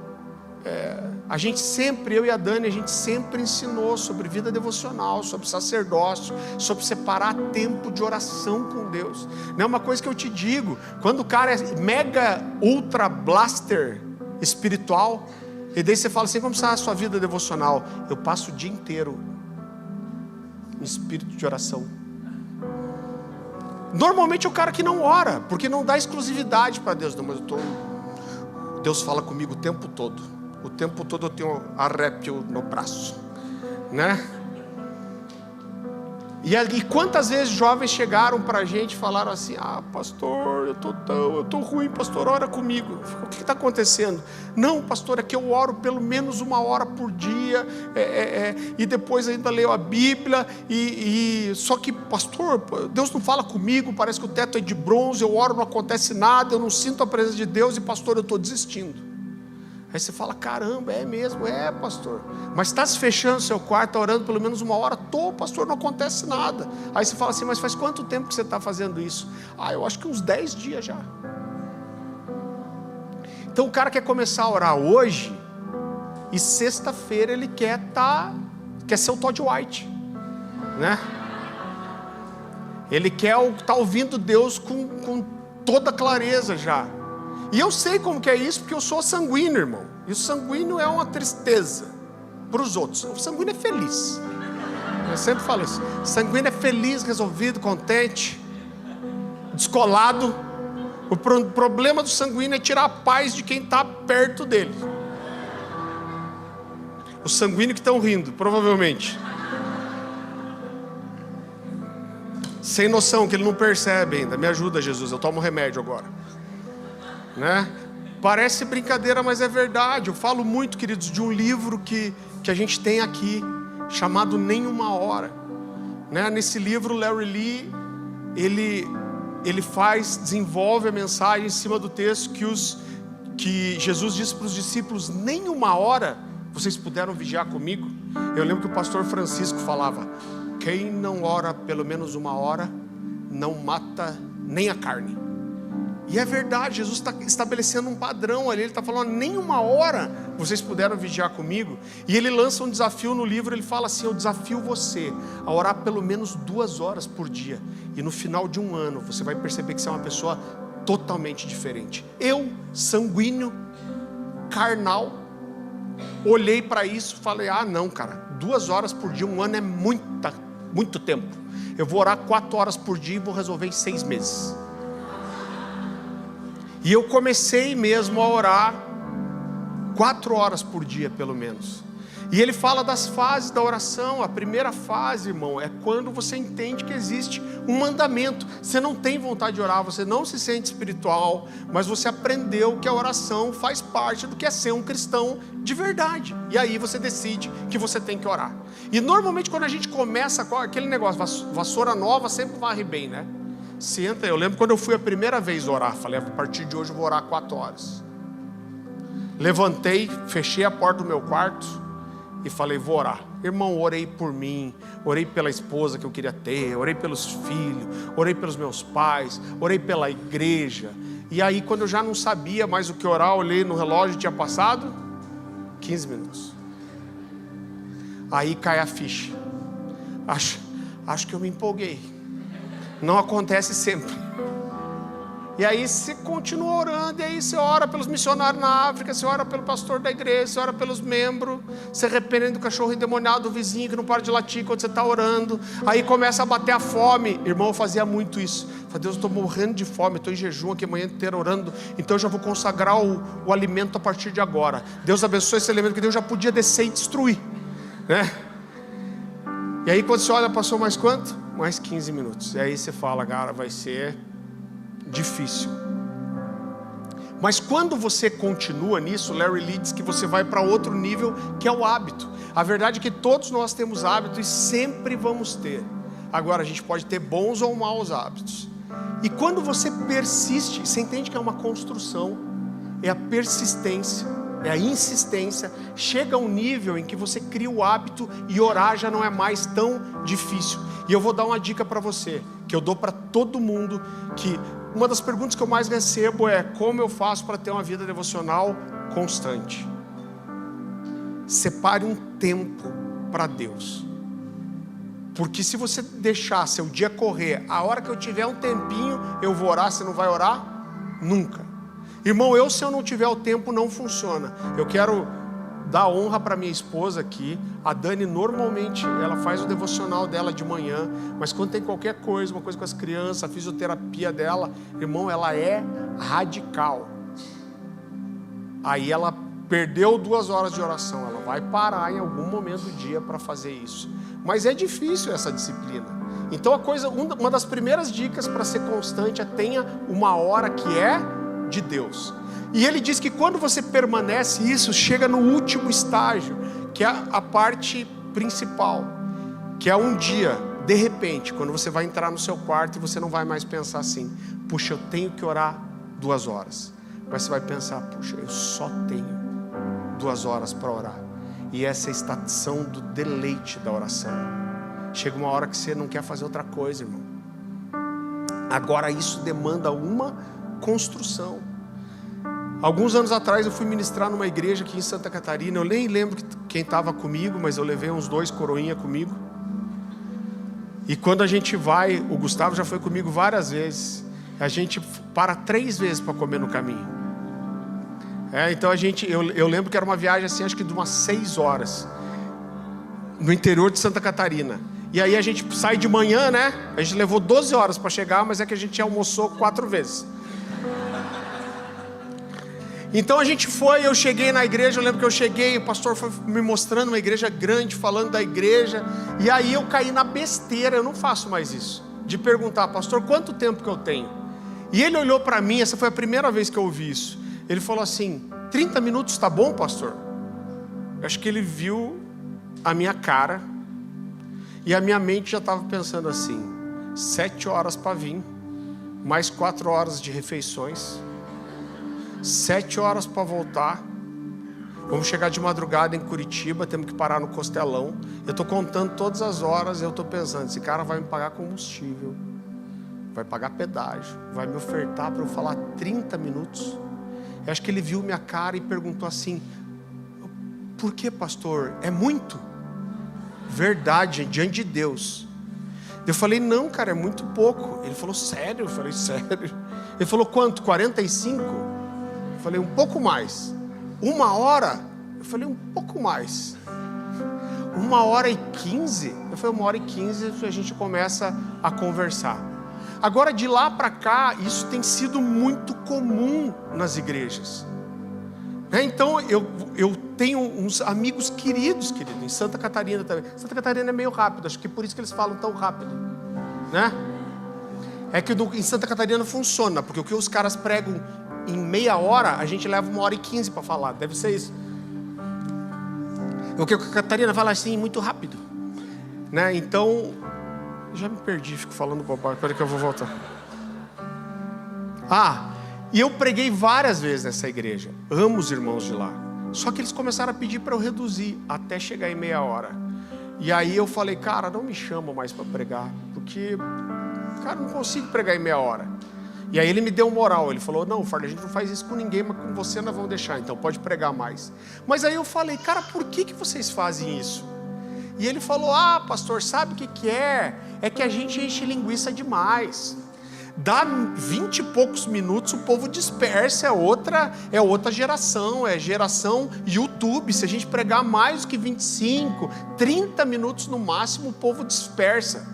eu e a Dani, a gente sempre ensinou sobre vida devocional, sobre sacerdócio, sobre separar tempo de oração com Deus. Uma coisa que eu te digo, quando o cara é mega ultra blaster espiritual, e daí você fala assim, como está a sua vida devocional? Eu passo o dia inteiro em espírito de oração. Normalmente é o cara que não ora, porque não dá exclusividade para Deus. Não, mas Deus fala comigo o tempo todo. O tempo todo eu tenho arrépio no braço, E quantas vezes jovens chegaram para a gente e falaram assim, pastor, eu tô ruim, pastor, ora comigo. O que está acontecendo? Não, pastor, é que eu oro pelo menos 1 hora por dia, e depois ainda leio a Bíblia, só que, pastor, Deus não fala comigo, parece que o teto é de bronze, eu oro, não acontece nada, eu não sinto a presença de Deus, e pastor, eu estou desistindo. Aí você fala, caramba, é mesmo, pastor, mas está se fechando seu quarto, está orando pelo menos 1 hora, pastor, não acontece nada. Aí você fala assim, mas faz quanto tempo que você está fazendo isso? Eu acho que uns 10 dias já. Então o cara quer começar a orar hoje, e sexta-feira ele quer ser o Todd White, Ele quer estar ouvindo Deus com toda clareza já. E eu sei como que é isso, porque eu sou sanguíneo, irmão. E o sanguíneo é uma tristeza para os outros. O sanguíneo é feliz. Eu sempre falo isso. O sanguíneo é feliz, resolvido, contente, descolado. O problema do sanguíneo é tirar a paz de quem está perto dele. Os sanguíneos que estão rindo, provavelmente. Sem noção, que ele não percebe ainda. Me ajuda, Jesus, eu tomo remédio agora. Parece brincadeira, mas é verdade. Eu falo muito, queridos, de um livro que a gente tem aqui, chamado Nenhuma Hora. Nesse livro, Larry Lee, ele desenvolve a mensagem em cima do texto que Jesus disse para os discípulos, nem 1 hora vocês puderam vigiar comigo. Eu lembro que o pastor Francisco falava, quem não ora pelo menos 1 hora, não mata nem a carne. E é verdade, Jesus está estabelecendo um padrão ali. Ele está falando, nem 1 hora vocês puderam vigiar comigo. E ele lança um desafio no livro. Ele fala assim, eu desafio você a orar pelo menos 2 horas por dia. E no final de 1 ano você vai perceber que você é uma pessoa totalmente diferente. Eu, sanguíneo, carnal, olhei para isso e falei, não, cara, 2 horas por dia, 1 ano é muito tempo. Eu vou orar 4 horas por dia e vou resolver em 6 meses. E eu comecei mesmo a orar 4 horas por dia, pelo menos. E ele fala das fases da oração. A primeira fase, irmão, é quando você entende que existe um mandamento. Você não tem vontade de orar, você não se sente espiritual, mas você aprendeu que a oração faz parte do que é ser um cristão de verdade. E aí você decide que você tem que orar. E normalmente quando a gente começa com aquele negócio, vassoura nova sempre varre bem, Senta, eu lembro quando eu fui a primeira vez orar, falei, a partir de hoje eu vou orar 4 horas. Levantei, fechei a porta do meu quarto e falei, vou orar. Irmão, orei por mim, orei pela esposa que eu queria ter, orei pelos filhos, orei pelos meus pais, orei pela igreja. E aí quando eu já não sabia mais o que orar, olhei no relógio e tinha passado 15 minutos. Aí cai a ficha. Acho que eu me empolguei. Não acontece sempre. E aí você continua orando, e aí você ora pelos missionários na África, você ora pelo pastor da igreja, você ora pelos membros, você repreende o cachorro endemoniado do vizinho que não para de latir quando você está orando. Aí começa a bater a fome. Irmão, eu fazia muito isso. Eu falei, Deus, eu estou morrendo de fome, estou em jejum aqui a manhã inteira orando, então eu já vou consagrar o alimento a partir de agora. Deus abençoe esse alimento que Deus já podia descer e destruir, E aí quando você olha, passou mais quanto? Mais 15 minutos. E aí você fala, cara, vai ser difícil. Mas quando você continua nisso, Larry Lee diz que você vai para outro nível, que é o hábito. A verdade é que todos nós temos hábitos e sempre vamos ter. Agora, a gente pode ter bons ou maus hábitos. E quando você persiste, você entende que é uma construção, é a persistência. é a insistência. Chega a um nível em que você cria o hábito e orar já não é mais tão difícil. E eu vou dar uma dica para você, que eu dou para todo mundo, que uma das perguntas que eu mais recebo é: como eu faço para ter uma vida devocional constante? Separe um tempo para Deus. Porque se você deixar seu dia correr, a hora que eu tiver um tempinho, eu vou orar, você não vai orar? Nunca. Irmão, se eu não tiver o tempo, não funciona. Eu quero dar honra para minha esposa aqui. A Dani, normalmente, ela faz o devocional dela de manhã, mas quando tem qualquer coisa, uma coisa com as crianças, a fisioterapia dela, irmão, ela é radical. Aí ela perdeu 2 horas de oração, ela vai parar em algum momento do dia para fazer isso. Mas é difícil essa disciplina. Então uma das primeiras dicas para ser constante é: tenha uma hora que é de Deus. E ele diz que quando você permanece, isso chega no último estágio, que é a parte principal, que é um dia, de repente, quando você vai entrar no seu quarto e você não vai mais pensar assim: puxa, eu tenho que orar 2 horas. Mas você vai pensar: puxa, eu só tenho 2 horas para orar. E essa é a estação do deleite da oração. Chega uma hora que você não quer fazer outra coisa, irmão. Agora isso demanda uma construção. Alguns anos atrás eu fui ministrar numa igreja aqui em Santa Catarina. Eu nem lembro quem estava comigo, mas eu levei uns 2 coroinha comigo. E quando a gente vai, o Gustavo já foi comigo várias vezes, a gente para 3 vezes para comer no caminho. Então eu lembro que era uma viagem assim, acho que de umas 6 horas, no interior de Santa Catarina. E aí a gente sai de manhã, né? A gente levou 12 horas para chegar, mas é que a gente almoçou 4 vezes. Então a gente foi, eu cheguei na igreja, eu lembro que eu cheguei, o pastor foi me mostrando uma igreja grande, falando da igreja. E aí eu caí na besteira, eu não faço mais isso, de perguntar: pastor, quanto tempo que eu tenho? E ele olhou para mim, essa foi a primeira vez que eu ouvi isso. Ele falou assim: 30 minutos tá bom, pastor? Eu acho que ele viu a minha cara, e a minha mente já estava pensando assim: 7 horas para vir, mais 4 horas de refeições, 7 horas para voltar, vamos chegar de madrugada em Curitiba, temos que parar no Costelão. Eu estou contando todas as horas, eu estou pensando: esse cara vai me pagar combustível, vai pagar pedágio, vai me ofertar para eu falar 30 minutos. Eu acho que ele viu minha cara e perguntou assim: por que, pastor? É muito? Verdade, diante de Deus. Eu falei: não, cara, é muito pouco. Ele falou: sério? Eu falei: sério. Ele falou: quanto? 45? Eu falei: um pouco mais. 1 hora? Eu falei: um pouco mais. 1h15? Eu falei: 1h15 a gente começa a conversar. Agora, de lá para cá, isso tem sido muito comum nas igrejas. Então, eu tenho uns amigos queridos, em Santa Catarina também. Santa Catarina é meio rápido, acho que por isso que eles falam tão rápido, né? É que em Santa Catarina funciona, porque o que os caras pregam em meia hora, a gente leva 1h15 para falar, deve ser isso. O que a Catarina fala assim, muito rápido, né? Então, já me perdi, fico falando bobagem, espera que eu vou voltar. E eu preguei várias vezes nessa igreja, amo os irmãos de lá, só que eles começaram a pedir para eu reduzir, até chegar em meia hora. E aí eu falei: cara, não me chama mais para pregar, porque, cara, não consigo pregar em meia hora. E aí ele me deu moral, ele falou: não, Farley, a gente não faz isso com ninguém, mas com você nós vamos deixar, então pode pregar mais. Mas aí eu falei: cara, por que vocês fazem isso? E ele falou: pastor, sabe o que é? É que a gente enche linguiça demais. Dá 20 e poucos minutos, o povo dispersa, é outra geração, é geração YouTube. Se a gente pregar mais do que 25, 30 minutos no máximo, o povo dispersa.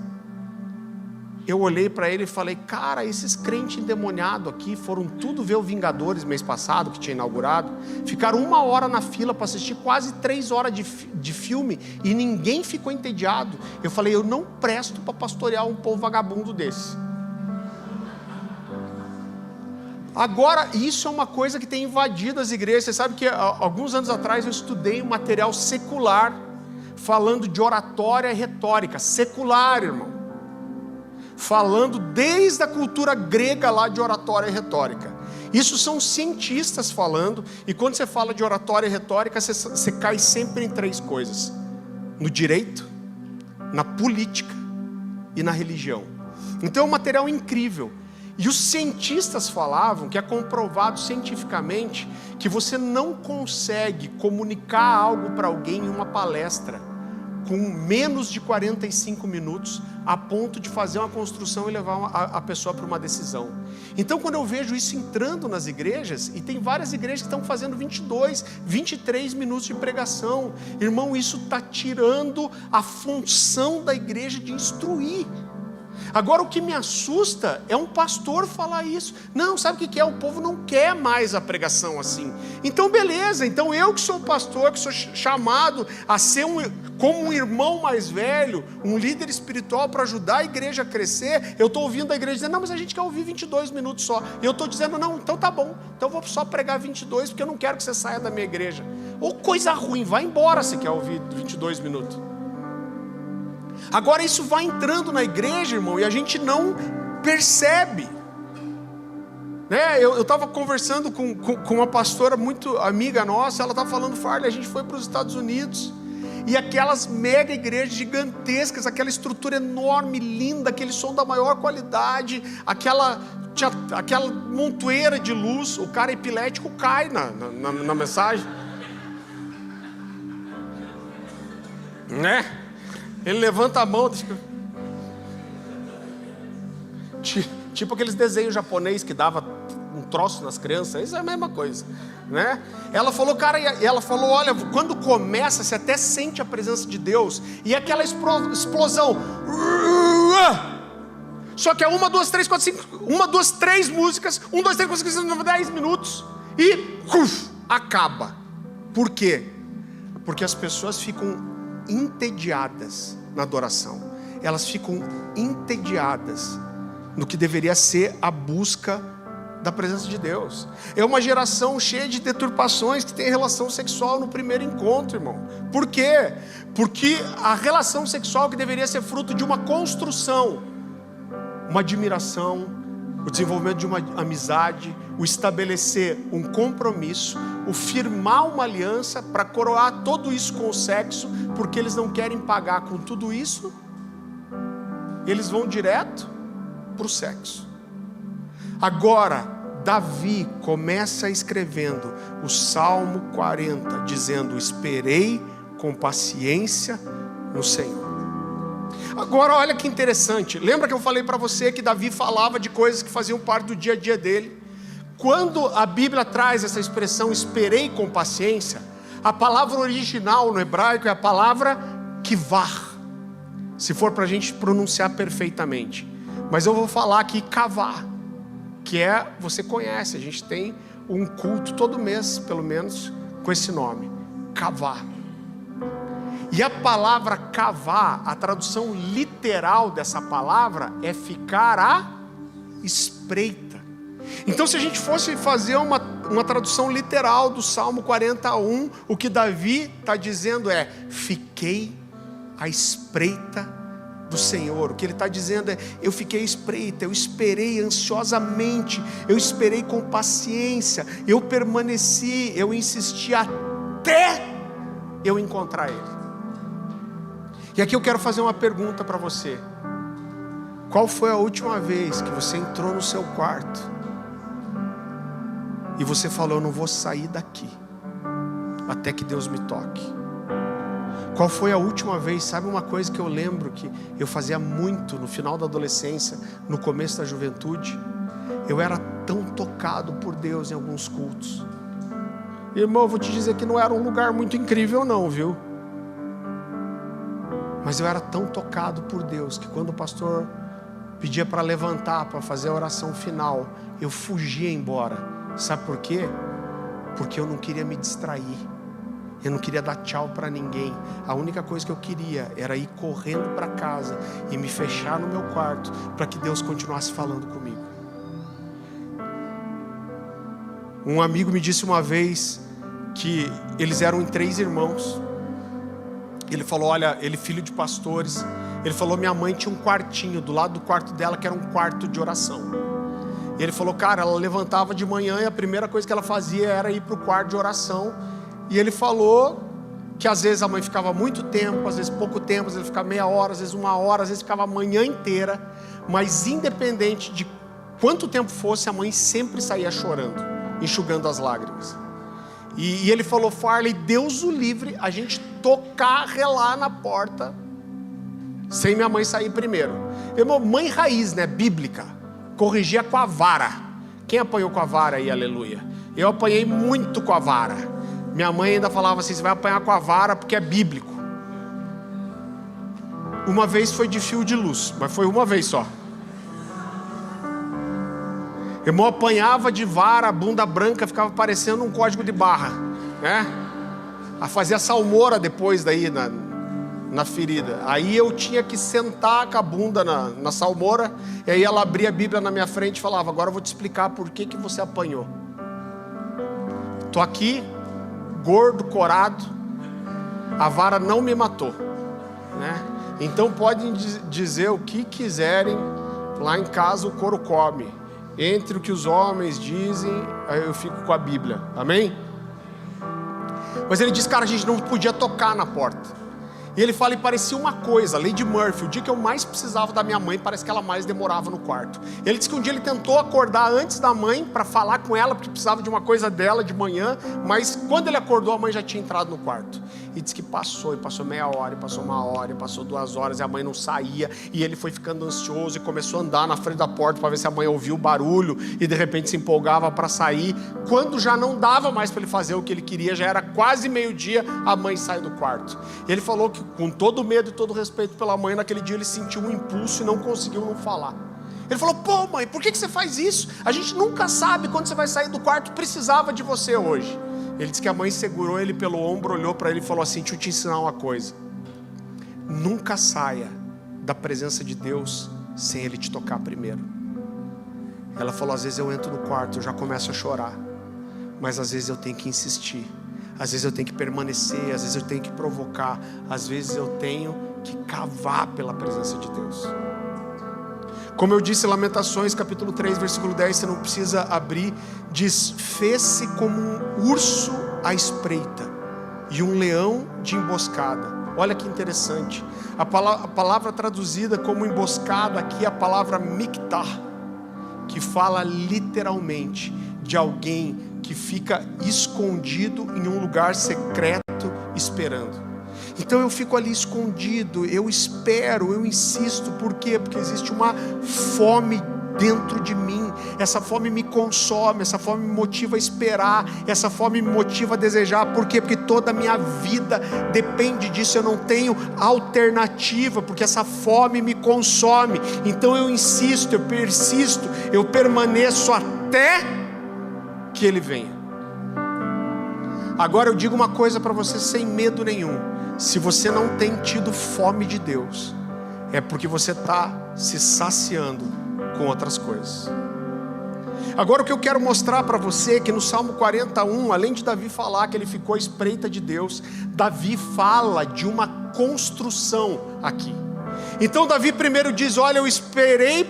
Eu olhei para ele e falei: cara, esses crentes endemoniados aqui foram tudo ver o Vingadores mês passado, que tinha inaugurado, ficaram 1 hora na fila para assistir quase 3 horas de filme, e ninguém ficou entediado. Eu falei: eu não presto para pastorear um povo vagabundo desse. Agora, isso é uma coisa que tem invadido as igrejas. Você sabe que alguns anos atrás eu estudei um material secular, falando de oratória e retórica, secular, irmão. Falando desde a cultura grega lá de oratória e retórica. Isso são cientistas falando. E quando você fala de oratória e retórica, você cai sempre em 3 coisas: no direito, na política e na religião. Então é um material incrível. E os cientistas falavam que é comprovado cientificamente que você não consegue comunicar algo para alguém em uma palestra com menos de 45 minutos, a ponto de fazer uma construção e levar a pessoa para uma decisão. Então, quando eu vejo isso entrando nas igrejas, e tem várias igrejas que estão fazendo 22, 23 minutos de pregação, irmão, isso está tirando a função da igreja de instruir. Agora, o que me assusta é um pastor falar isso. Não, sabe o que é? O povo não quer mais a pregação assim. Então, beleza. Então, eu que sou pastor, que sou chamado a ser como um irmão mais velho, um líder espiritual para ajudar a igreja a crescer, eu estou ouvindo a igreja dizendo, não, mas a gente quer ouvir 22 minutos só. E eu estou dizendo, não, então tá bom. Então eu vou só pregar 22, porque eu não quero que você saia da minha igreja. Ou coisa ruim, vai embora se quer ouvir 22 minutos. Agora isso vai entrando na igreja, irmão, e a gente não percebe. Eu estava conversando com uma pastora muito amiga nossa, ela estava falando, Farley, a gente foi para os Estados Unidos, e aquelas mega igrejas gigantescas, aquela estrutura enorme, linda, aquele som da maior qualidade, aquela montoeira de luz, o cara epilético cai na mensagem. Ele levanta a mão, tipo aqueles desenhos japoneses que dava um troço nas crianças, isso é a mesma coisa, né? Ela falou, cara, ela falou, olha, quando começa, você até sente a presença de Deus, e aquela explosão, só que é 1, 2, 3, 4, 5, 1, 2, 3 músicas, 1, 2, 3, 4, 5, 6, 10 minutos, e acaba. Por quê? Porque as pessoas ficam entediadas na adoração, elas ficam entediadas no que deveria ser a busca da presença de Deus. É uma geração cheia de deturpações, que tem relação sexual no primeiro encontro, irmão. Por quê? Porque a relação sexual, que deveria ser fruto de uma construção, uma admiração, o desenvolvimento de uma amizade, o estabelecer um compromisso, o firmar uma aliança para coroar tudo isso com o sexo, porque eles não querem pagar com tudo isso, eles vão direto para o sexo. Agora, Davi começa escrevendo o Salmo 40, dizendo, esperei com paciência no Senhor. Agora olha que interessante, lembra que eu falei para você que Davi falava de coisas que faziam parte do dia a dia dele? Quando a Bíblia traz essa expressão, esperei com paciência, a palavra original no hebraico é a palavra kivah, se for para a gente pronunciar perfeitamente. Mas eu vou falar aqui kavah, que é, você conhece, a gente tem um culto todo mês, pelo menos, com esse nome, kavah. E a palavra kavah, a tradução literal dessa palavra é ficar à espreita. Então, se a gente fosse fazer uma tradução literal do Salmo 41, o que Davi está dizendo é, fiquei à espreita do Senhor. O que ele está dizendo é, eu fiquei à espreita, eu esperei ansiosamente, eu esperei com paciência, eu permaneci, eu insisti até eu encontrar Ele. E aqui eu quero fazer uma pergunta para você. Qual foi a última vez que você entrou no seu quarto e você falou, eu não vou sair daqui até que Deus me toque? Qual foi a última vez? Sabe uma coisa que eu lembro que eu fazia muito no final da adolescência, no começo da juventude? Eu era tão tocado por Deus em alguns cultos. Irmão, eu vou te dizer que não era um lugar muito incrível não, viu? Mas eu era tão tocado por Deus que quando o pastor pedia para levantar, para fazer a oração final, eu fugia embora. Sabe por quê? Porque eu não queria me distrair. Eu não queria dar tchau para ninguém. A única coisa que eu queria era ir correndo para casa e me fechar no meu quarto para que Deus continuasse falando comigo. Um amigo me disse uma vez que eles eram em 3 irmãos. Ele falou, olha, ele filho de pastores. Ele falou, minha mãe tinha um quartinho do lado do quarto dela que era um quarto de oração. E ele falou, cara, ela levantava de manhã e a primeira coisa que ela fazia era ir para o quarto de oração. E ele falou que às vezes a mãe ficava muito tempo, às vezes pouco tempo, às vezes ficava meia hora, às vezes uma hora, às vezes ficava a manhã inteira. Mas independente de quanto tempo fosse, a mãe sempre saía chorando, enxugando as lágrimas. E ele falou, Farley, Deus o livre, a gente tocar, relar na porta, sem minha mãe sair primeiro. Irmão, mãe raiz, né, bíblica, corrigia com a vara. Quem apanhou com a vara aí, aleluia? Eu apanhei muito com a vara. Minha mãe ainda falava assim, você vai apanhar com a vara porque é bíblico. Uma vez foi de fio de luz, mas foi uma vez só. Irmão, apanhava de vara, a bunda branca ficava parecendo um código de barra, né? A fazer a salmoura depois daí na ferida. Aí eu tinha que sentar com a bunda na salmoura, e aí ela abria a Bíblia na minha frente e falava, agora eu vou te explicar por que você apanhou. Tô aqui, gordo, corado, a vara não me matou, né? Então podem dizer o que quiserem, lá em casa o couro come. Entre o que os homens dizem, eu fico com a Bíblia, amém? Mas ele diz, cara, a gente não podia tocar na porta. E ele fala, e parecia uma coisa, Lady Murphy, o dia que eu mais precisava da minha mãe, parece que ela mais demorava no quarto. Ele disse que um dia ele tentou acordar antes da mãe, para falar com ela, porque precisava de uma coisa dela de manhã, mas quando ele acordou, a mãe já tinha entrado no quarto. E disse que passou meia hora, e passou uma hora, e passou 2 horas, e a mãe não saía, e ele foi ficando ansioso, e começou a andar na frente da porta, para ver se a mãe ouvia o barulho, e de repente se empolgava para sair. Quando já não dava mais para ele fazer o que ele queria, já era quase meio-dia, a mãe sai do quarto. E ele falou que com todo medo e todo respeito pela mãe, naquele dia ele sentiu um impulso e não conseguiu não falar. Ele falou, pô mãe, por que você faz isso? A gente nunca sabe quando você vai sair do quarto, precisava de você hoje. Ele disse que a mãe segurou ele pelo ombro, olhou para ele e falou assim, deixa eu te ensinar uma coisa, nunca saia da presença de Deus sem Ele te tocar primeiro. Ela falou, às vezes eu entro no quarto, eu já começo a chorar, mas às vezes eu tenho que insistir, às vezes eu tenho que permanecer, às vezes eu tenho que provocar, às vezes eu tenho que cavar pela presença de Deus. Como eu disse, Lamentações capítulo 3 versículo 10, você não precisa abrir, diz, fez-se como um urso à espreita e um leão de emboscada. Olha que interessante, a palavra traduzida como emboscada aqui é a palavra miktar, que fala literalmente de alguém que fica escondido em um lugar secreto esperando. Então eu fico ali escondido, eu espero, eu insisto. Por quê? Porque existe uma fome dentro de mim. Essa fome me consome, essa fome me motiva a esperar, essa fome me motiva a desejar. Por quê? Porque toda a minha vida depende disso. Eu não tenho alternativa, porque essa fome me consome. Então eu insisto, eu persisto, eu permaneço até que Ele venha. Agora eu digo uma coisa para você sem medo nenhum. Se você não tem tido fome de Deus, é porque você está se saciando com outras coisas. Agora o que eu quero mostrar para você é que no Salmo 41, além de Davi falar que ele ficou à espreita de Deus, Davi fala de uma construção aqui. Então Davi primeiro diz, olha, eu esperei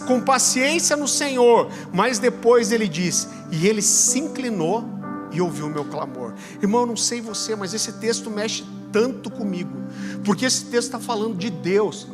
com paciência no Senhor, mas depois ele diz, e Ele se inclinou e ouviu o meu clamor. Irmão, eu não sei você, mas esse texto mexe tanto comigo, porque esse texto está falando de Deus,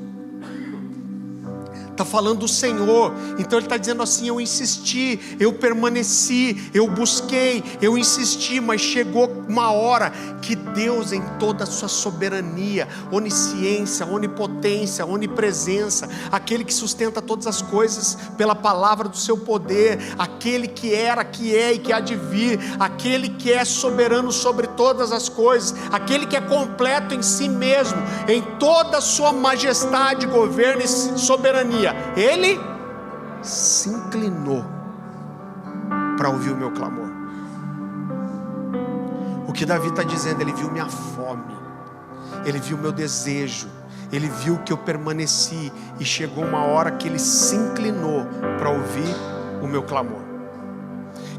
está falando do Senhor. Então ele está dizendo assim, eu insisti, eu permaneci, eu busquei, eu insisti, mas chegou uma hora que Deus, em toda a sua soberania, onisciência, onipotência, onipresença, aquele que sustenta todas as coisas pela palavra do seu poder, aquele que era, que é e que há de vir, aquele que é soberano sobre todas as coisas, aquele que é completo em si mesmo, em toda a sua majestade, governo e soberania, Ele se inclinou para ouvir o meu clamor. O que Davi está dizendo, ele viu minha fome, ele viu meu desejo, ele viu que eu permaneci, e chegou uma hora que ele se inclinou para ouvir o meu clamor.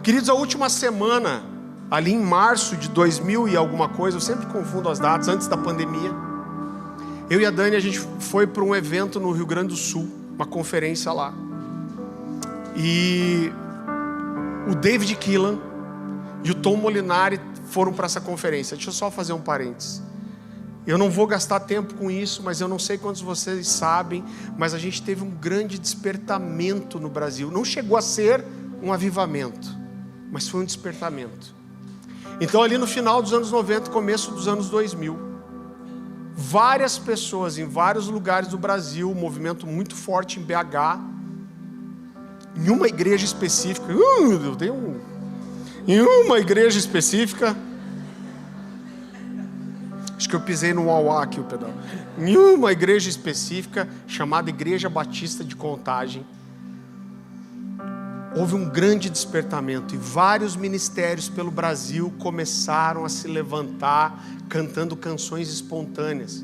Queridos, a última semana, ali em março de 2000 e alguma coisa, eu sempre confundo as datas, antes da pandemia, eu e a Dani, a gente foi para um evento no Rio Grande do Sul, uma conferência lá. E o David Keelan e o Tom Molinari foram para essa conferência. Deixa eu só fazer um parênteses. Eu não vou gastar tempo com isso, mas eu não sei quantos de vocês sabem, mas a gente teve um grande despertamento no Brasil. Não chegou a ser um avivamento, mas foi um despertamento. Então ali no final dos anos 90, começo dos anos 2000, várias pessoas em vários lugares do Brasil, um movimento muito forte em BH, em uma igreja específica, em uma igreja específica, acho que eu pisei no uauá aqui o pedal, em uma igreja específica, chamada Igreja Batista de Contagem, houve um grande despertamento e vários ministérios pelo Brasil começaram a se levantar, cantando canções espontâneas.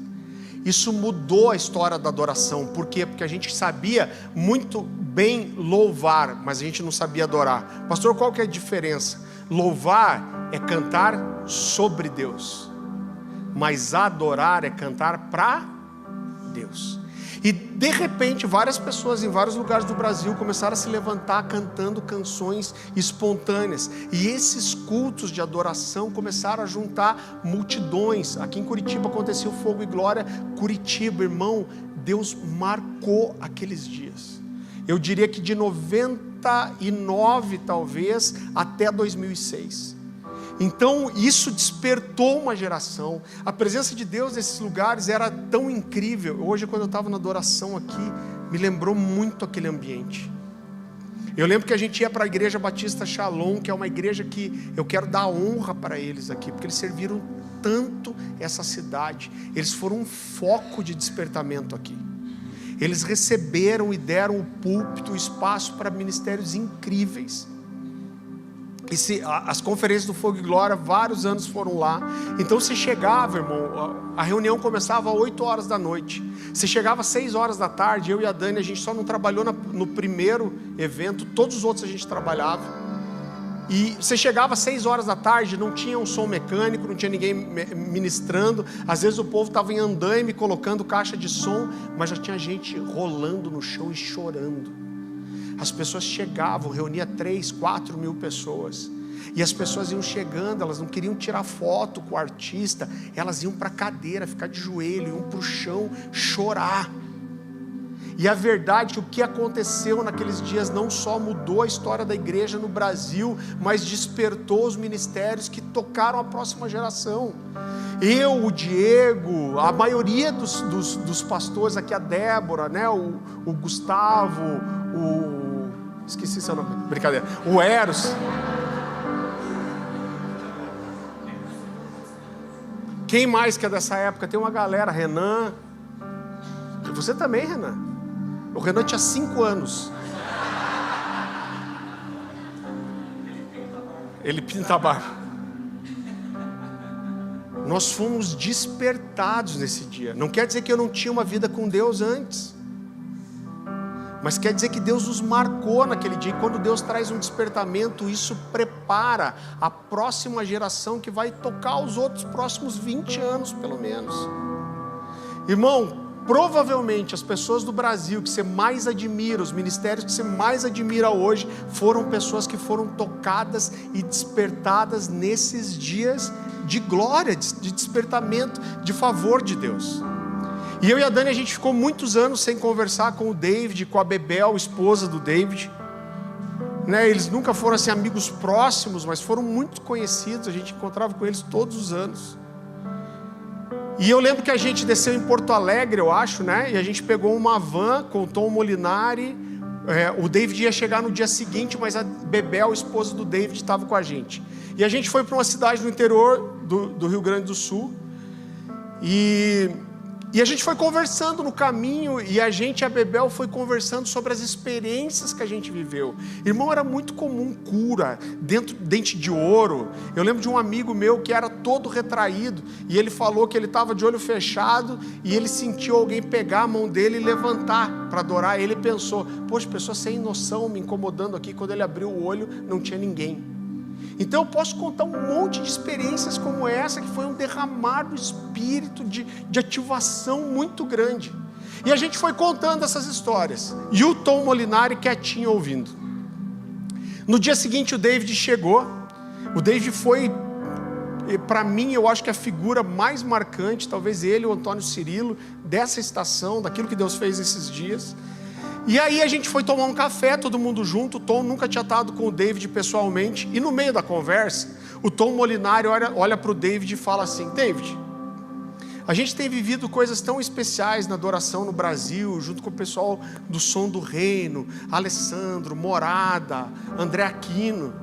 Isso mudou a história da adoração. Por quê? Porque a gente sabia muito bem louvar, mas a gente não sabia adorar. Pastor, qual que é a diferença? Louvar é cantar sobre Deus, mas adorar é cantar para Deus. E de repente várias pessoas em vários lugares do Brasil começaram a se levantar cantando canções espontâneas. E esses cultos de adoração começaram a juntar multidões. Aqui em Curitiba aconteceu o Fogo e Glória Curitiba. Irmão, Deus marcou aqueles dias. Eu diria que de 99 talvez até 2006. Então isso despertou uma geração. A presença de Deus nesses lugares era tão incrível. Hoje, quando eu estava na adoração aqui, me lembrou muito aquele ambiente. Eu lembro que a gente ia para a Igreja Batista Shalom, que é uma igreja que eu quero dar honra para eles aqui, porque eles serviram tanto essa cidade. Eles foram um foco de despertamento aqui. Eles receberam e deram o púlpito, o espaço para ministérios incríveis. As conferências do Fogo e Glória, vários anos foram lá. Então você chegava, irmão, a reunião começava às 8 horas da noite. Você chegava às 6 horas da tarde, eu e a Dani, a gente só não trabalhou no primeiro evento, todos os outros a gente trabalhava. E você chegava às 6 horas da tarde, não tinha um som mecânico, não tinha ninguém ministrando. Às vezes o povo estava em andaime, colocando caixa de som, mas já tinha gente rolando no chão e chorando. As pessoas chegavam, reunia 3, 4 mil pessoas. E as pessoas iam chegando, elas não queriam tirar foto com o artista, elas iam para a cadeira, ficar de joelho, iam para o chão, chorar. E a verdade é que o que aconteceu naqueles dias não só mudou a história da igreja no Brasil, mas despertou os ministérios que tocaram a próxima geração. Eu, o Diego, a maioria dos pastores aqui, a Débora, né, o Gustavo, esqueci seu nome, brincadeira, o Eros. Quem mais que é dessa época? Tem uma galera, Renan. Você também, Renan. O Renan tinha 5 anos. Ele pinta a barba. Nós fomos despertados nesse dia. Não quer dizer que eu não tinha uma vida com Deus antes, mas quer dizer que Deus nos marcou naquele dia. E quando Deus traz um despertamento, isso prepara a próxima geração que vai tocar os outros próximos 20 anos pelo menos. Irmão, provavelmente as pessoas do Brasil que você mais admira, os ministérios que você mais admira hoje, foram pessoas que foram tocadas e despertadas nesses dias de glória, de despertamento, de favor de Deus. E eu e a Dani, a gente ficou muitos anos sem conversar com o David, com a Bebel, esposa do David, né? Eles nunca foram assim amigos próximos, mas foram muito conhecidos. A gente encontrava com eles todos os anos. E eu lembro que a gente desceu em Porto Alegre, eu acho, né? E a gente pegou uma van com o Tom Molinari. O David ia chegar no dia seguinte, mas a Bebel, esposa do David, estava com a gente. E a gente foi para uma cidade no interior do Rio Grande do Sul. E a gente foi conversando no caminho, e a Bebel foi conversando sobre as experiências que a gente viveu. Irmão, era muito comum cura, dente de ouro. Eu lembro de um amigo meu que era todo retraído, e ele falou que ele estava de olho fechado, e ele sentiu alguém pegar a mão dele e levantar para adorar. Ele pensou, poxa, pessoa sem noção me incomodando aqui. Quando ele abriu o olho, não tinha ninguém. Então eu posso contar um monte de experiências como essa, que foi um derramar do Espírito, de ativação muito grande. E a gente foi contando essas histórias, e o Tom Molinari quietinho ouvindo. No dia seguinte o David chegou. O David foi, para mim, eu acho que a figura mais marcante, talvez ele, o Antônio Cirilo, dessa estação, daquilo que Deus fez esses dias. E aí a gente foi tomar um café, todo mundo junto. O Tom nunca tinha estado com o David pessoalmente. E no meio da conversa, o Tom Molinari olha para o David e fala assim: David, a gente tem vivido coisas tão especiais na adoração no Brasil, junto com o pessoal do Som do Reino, Alessandro, Morada, André Aquino.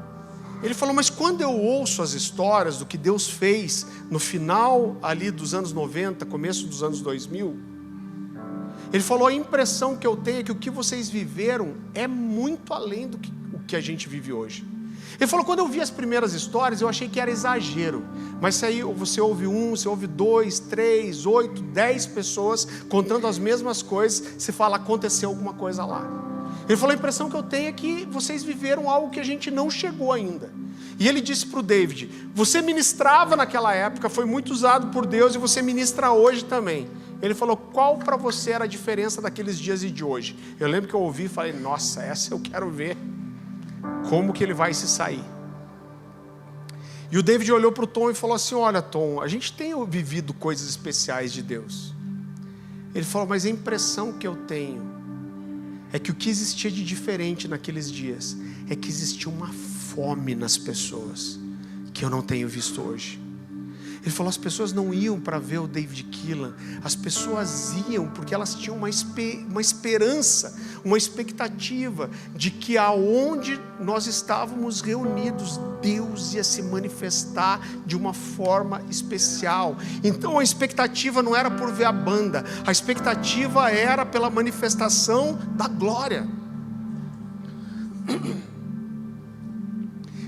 Ele falou: mas quando eu ouço as histórias do que Deus fez no final ali dos anos 90, começo dos anos 2000, ele falou: a impressão que eu tenho é que o que vocês viveram é muito além do que o que a gente vive hoje. Ele falou: quando eu vi as primeiras histórias, eu achei que era exagero. Mas se aí você ouve você ouve 2, 3, 8, 10 pessoas contando as mesmas coisas, você fala: aconteceu alguma coisa lá. Ele falou: a impressão que eu tenho é que vocês viveram algo que a gente não chegou ainda. E ele disse para o David: você ministrava naquela época, foi muito usado por Deus, e você ministra hoje também. Ele falou: qual para você era a diferença daqueles dias e de hoje? Eu lembro que eu ouvi e falei: nossa, essa eu quero ver como que ele vai se sair. E o David olhou para o Tom e falou assim: olha, Tom, a gente tem vivido coisas especiais de Deus. Ele falou: mas a impressão que eu tenho é que o que existia de diferente naqueles dias é que existia uma fome nas pessoas que eu não tenho visto hoje. Ele falou: as pessoas não iam para ver o David Keelan, as pessoas iam porque elas tinham uma esperança, uma expectativa de que aonde nós estávamos reunidos, Deus ia se manifestar de uma forma especial. Então a expectativa não era por ver a banda, a expectativa era pela manifestação da glória.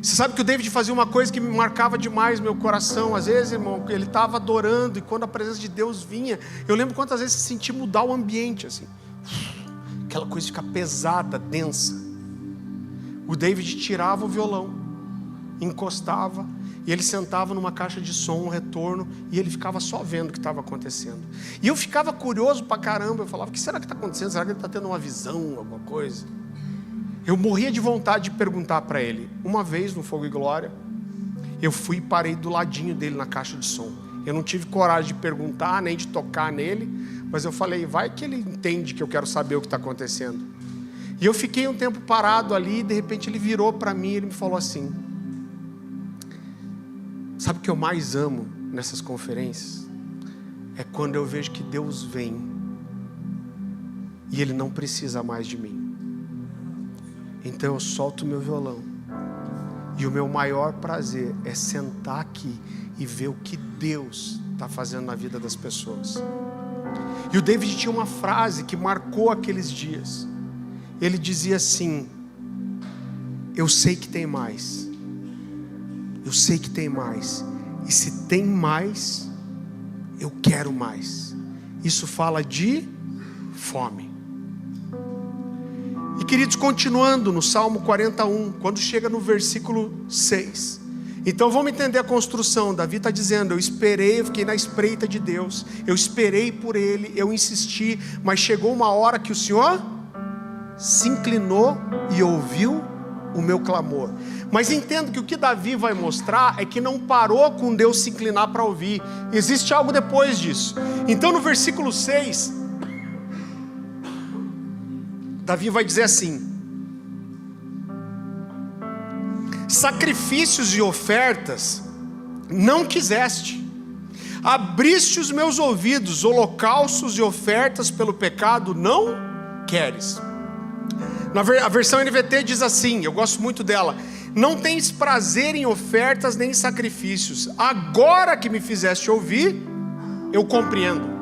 Você sabe que o David fazia uma coisa que me marcava demais meu coração. Às vezes, irmão, ele estava adorando, e quando a presença de Deus vinha, eu lembro quantas vezes senti mudar o ambiente, assim, aquela coisa fica pesada, densa. O David tirava o violão, encostava, e ele sentava numa caixa de som, um retorno, e ele ficava só vendo o que estava acontecendo. E eu ficava curioso pra caramba. Eu falava: o que será que está acontecendo? Será que ele está tendo uma visão, alguma coisa? Eu morria de vontade de perguntar para ele. Uma vez no Fogo e Glória, eu fui e parei do ladinho dele na caixa de som. Eu não tive coragem de perguntar, nem de tocar nele, mas eu falei: vai que ele entende que eu quero saber o que está acontecendo. E eu fiquei um tempo parado ali, e de repente ele virou para mim e ele me falou assim: sabe o que eu mais amo nessas conferências? É quando eu vejo que Deus vem e Ele não precisa mais de mim. Então eu solto o meu violão, e o meu maior prazer é sentar aqui e ver o que Deus está fazendo na vida das pessoas. E o David tinha uma frase que marcou aqueles dias. Ele dizia assim: eu sei que tem mais, eu sei que tem mais, e se tem mais, eu quero mais. Isso fala de fome. E queridos, continuando no Salmo 41, quando chega no versículo 6, então vamos entender a construção. Davi está dizendo: eu esperei, eu fiquei na espreita de Deus, eu esperei por Ele, eu insisti, mas chegou uma hora que o Senhor se inclinou e ouviu o meu clamor. Mas entendo que o que Davi vai mostrar é que não parou com Deus se inclinar para ouvir, existe algo depois disso. Então no versículo 6, Davi vai dizer assim: sacrifícios e ofertas não quiseste, abriste os meus ouvidos, holocaustos e ofertas pelo pecado não queres. A versão NVT diz assim, eu gosto muito dela: não tens prazer em ofertas nem em sacrifícios, agora que me fizeste ouvir, eu compreendo.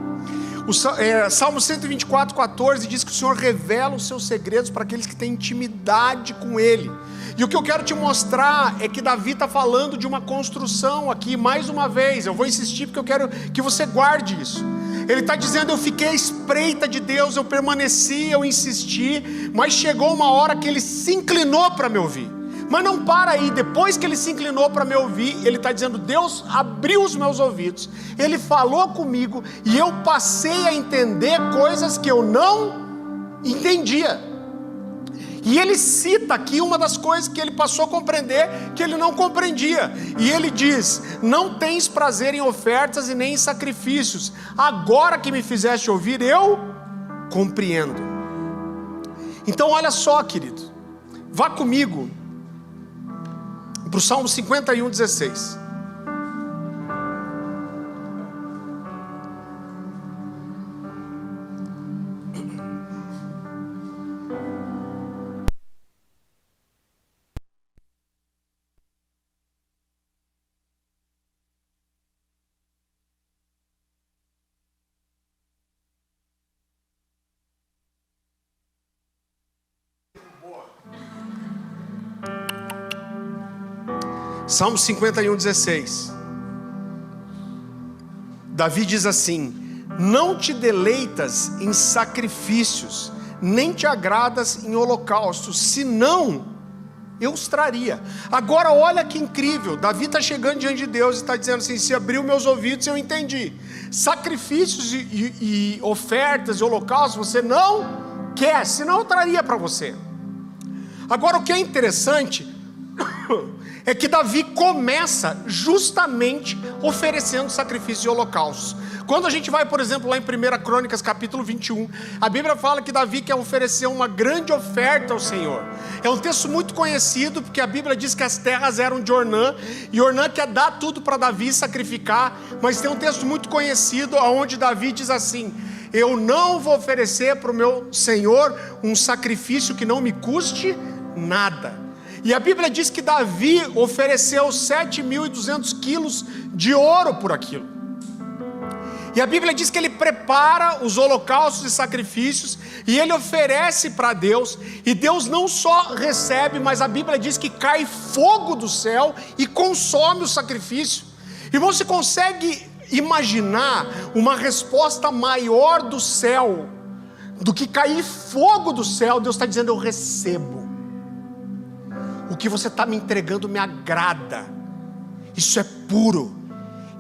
O Salmo 124:14 diz que o Senhor revela os seus segredos para aqueles que têm intimidade com Ele. E o que eu quero te mostrar é que Davi está falando de uma construção aqui, mais uma vez. Eu vou insistir porque eu quero que você guarde isso. Ele está dizendo: eu fiquei à espreita de Deus, eu permaneci, eu insisti, mas chegou uma hora que Ele se inclinou para me ouvir. Mas não para aí, depois que Ele se inclinou para me ouvir, Ele está dizendo: Deus abriu os meus ouvidos, Ele falou comigo, e eu passei a entender coisas que eu não entendia. E ele cita aqui uma das coisas que ele passou a compreender, que ele não compreendia. E ele diz: não tens prazer em ofertas e nem em sacrifícios. Agora que me fizeste ouvir, eu compreendo. Então olha só, querido, vá comigo para o Salmo 51:16. Salmo 51:16. Davi diz assim: não te deleitas em sacrifícios, nem te agradas em holocaustos, senão eu os traria. Agora olha que incrível, Davi está chegando diante de Deus e está dizendo assim: se abriu meus ouvidos, eu entendi. Sacrifícios e ofertas e holocaustos você não quer, senão eu traria para você. Agora o que é interessante é que Davi começa justamente oferecendo sacrifícios e holocaustos. Quando a gente vai, por exemplo, lá em 1 Crônicas, capítulo 21, a Bíblia fala que Davi quer oferecer uma grande oferta ao Senhor. É um texto muito conhecido, porque a Bíblia diz que as terras eram de Ornã, e Ornã quer dar tudo para Davi sacrificar, mas tem um texto muito conhecido, onde Davi diz assim: eu não vou oferecer para o meu Senhor um sacrifício que não me custe nada. E a Bíblia diz que Davi ofereceu 7.200 quilos de ouro por aquilo. E a Bíblia diz que ele prepara os holocaustos e sacrifícios, e ele oferece para Deus, e Deus não só recebe, mas a Bíblia diz que cai fogo do céu e consome o sacrifício. Irmão, você consegue imaginar uma resposta maior do céu do que cair fogo do céu? Deus está dizendo: eu recebo. O que você está me entregando me agrada, isso é puro,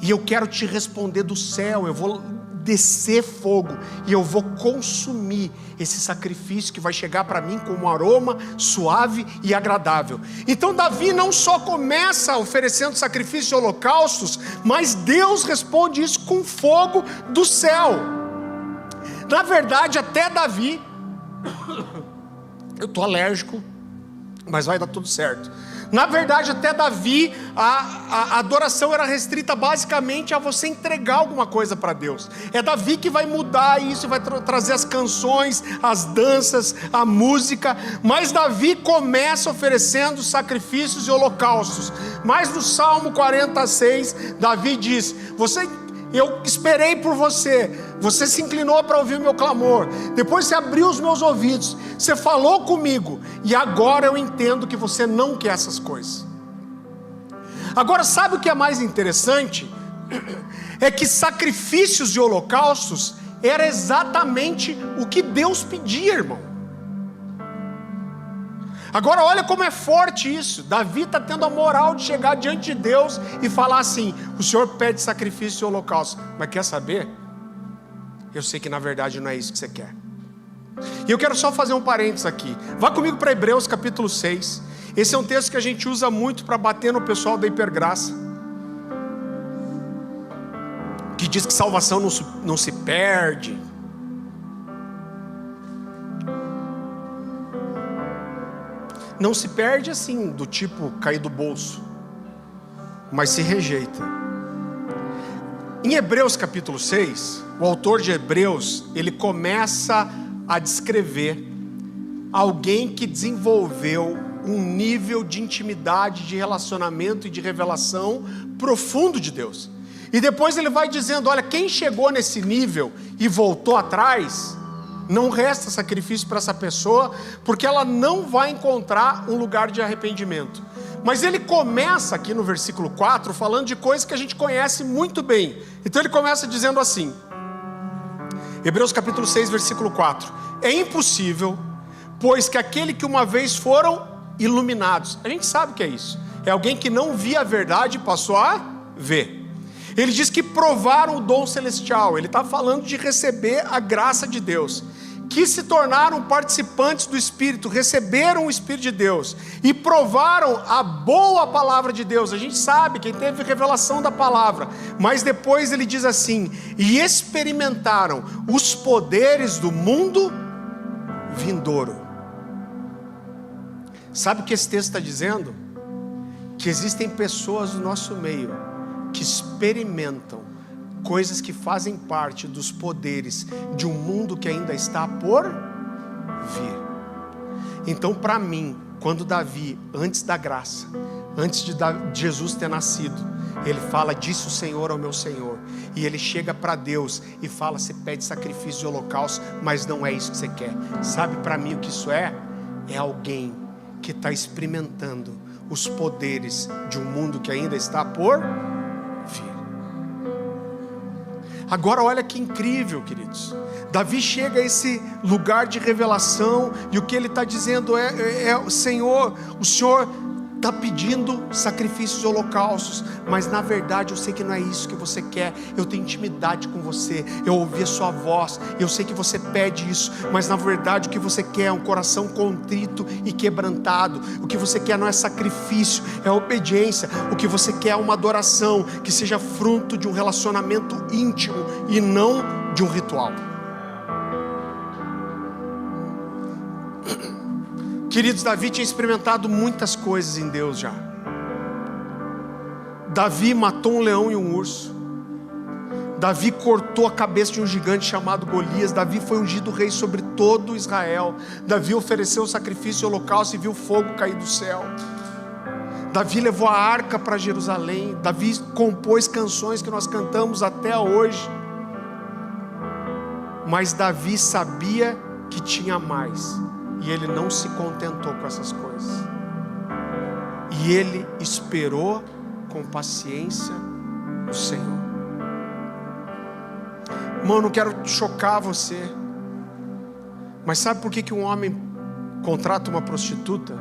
e eu quero te responder do céu. Eu vou descer fogo e eu vou consumir esse sacrifício que vai chegar para mim com um aroma suave e agradável. Então Davi não só começa oferecendo sacrifícios e holocaustos, mas Deus responde isso com fogo do céu. Na verdade, até Davi, eu estou alérgico, mas vai dar tudo certo. Na verdade, até Davi, a adoração era restrita basicamente a você entregar alguma coisa para Deus. É Davi que vai mudar isso, vai trazer as canções, as danças, a música. Mas Davi começa oferecendo sacrifícios e holocaustos. Mas no Salmo 46, Davi diz: eu esperei por você, você se inclinou para ouvir o meu clamor, depois você abriu os meus ouvidos, você falou comigo, e agora eu entendo que você não quer essas coisas. Agora, sabe o que é mais interessante? É que sacrifícios e holocaustos era exatamente o que Deus pedia, irmão. Agora olha como é forte isso. Davi está tendo a moral de chegar diante de Deus e falar assim: o Senhor pede sacrifício e holocausto, mas quer saber? Eu sei que na verdade não é isso que você quer. E eu quero só fazer um parênteses aqui. Vá comigo para Hebreus capítulo 6. Esse é um texto que a gente usa muito para bater no pessoal da hipergraça, que diz que salvação não se perde. Não se perde assim, do tipo cair do bolso, mas se rejeita. Em Hebreus capítulo 6, o autor de Hebreus, ele começa a descrever alguém que desenvolveu um nível de intimidade, de relacionamento e de revelação profundo de Deus. E depois ele vai dizendo: olha, quem chegou nesse nível e voltou atrás, não resta sacrifício para essa pessoa, porque ela não vai encontrar um lugar de arrependimento. Mas ele começa aqui no versículo 4 falando de coisas que a gente conhece muito bem. Então ele começa dizendo assim, Hebreus capítulo 6, versículo 4: é impossível, pois que aquele que uma vez foram iluminados. A gente sabe o que é isso. É alguém que não via a verdade e passou a ver. Ele diz que provaram o dom celestial. Ele está falando de receber a graça de Deus. que se tornaram participantes do Espírito, receberam o Espírito de Deus e provaram a boa palavra de Deus. A gente sabe, quem teve revelação da palavra, mas depois ele diz assim: e experimentaram os poderes do mundo vindouro. Sabe o que esse texto está dizendo? Que existem pessoas no nosso meio que experimentam coisas que fazem parte dos poderes de um mundo que ainda está por vir. Então, para mim, quando Davi, antes da graça, antes de Jesus ter nascido, ele fala: disse o Senhor ao meu Senhor, e ele chega para Deus e fala: você pede sacrifício de holocausto, mas não é isso que você quer. Sabe para mim o que isso é? É alguém que está experimentando os poderes de um mundo que ainda está por vir. Agora olha que incrível, queridos. Davi chega a esse lugar de revelação, e o que ele está dizendo o Senhor está pedindo sacrifícios e holocaustos, mas na verdade eu sei que não é isso que você quer. Eu tenho intimidade com você, eu ouvi a sua voz, eu sei que você pede isso, mas na verdade o que você quer é um coração contrito e quebrantado. O que você quer não é sacrifício, é obediência. O que você quer é uma adoração que seja fruto de um relacionamento íntimo e não de um ritual. Queridos, Davi tinha experimentado muitas coisas em Deus já. Davi matou um leão e um urso. Davi cortou a cabeça de um gigante chamado Golias. Davi foi ungido rei sobre todo Israel. Davi ofereceu o sacrifício e o holocausto e viu fogo cair do céu. Davi levou a arca para Jerusalém. Davi compôs canções que nós cantamos até hoje. Mas Davi sabia que tinha mais. E ele não se contentou com essas coisas. E ele esperou com paciência o Senhor. Irmão, não quero chocar você, mas sabe por que um homem contrata uma prostituta?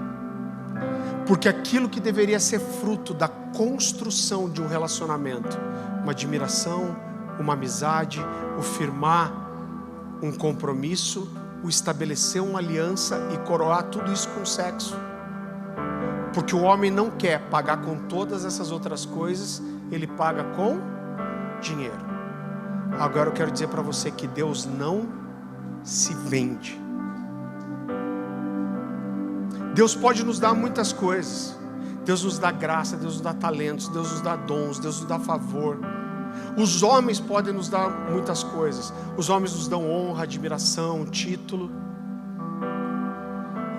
Porque aquilo que deveria ser fruto da construção de um relacionamento, uma admiração, uma amizade, o firmar um compromisso, o estabelecer uma aliança e coroar tudo isso com sexo. Porque o homem não quer pagar com todas essas outras coisas, ele paga com dinheiro. Agora eu quero dizer para você que Deus não se vende. Deus pode nos dar muitas coisas. Deus nos dá graça, Deus nos dá talentos, Deus nos dá dons, Deus nos dá favor. Os homens podem nos dar muitas coisas. Os homens nos dão honra, admiração, título.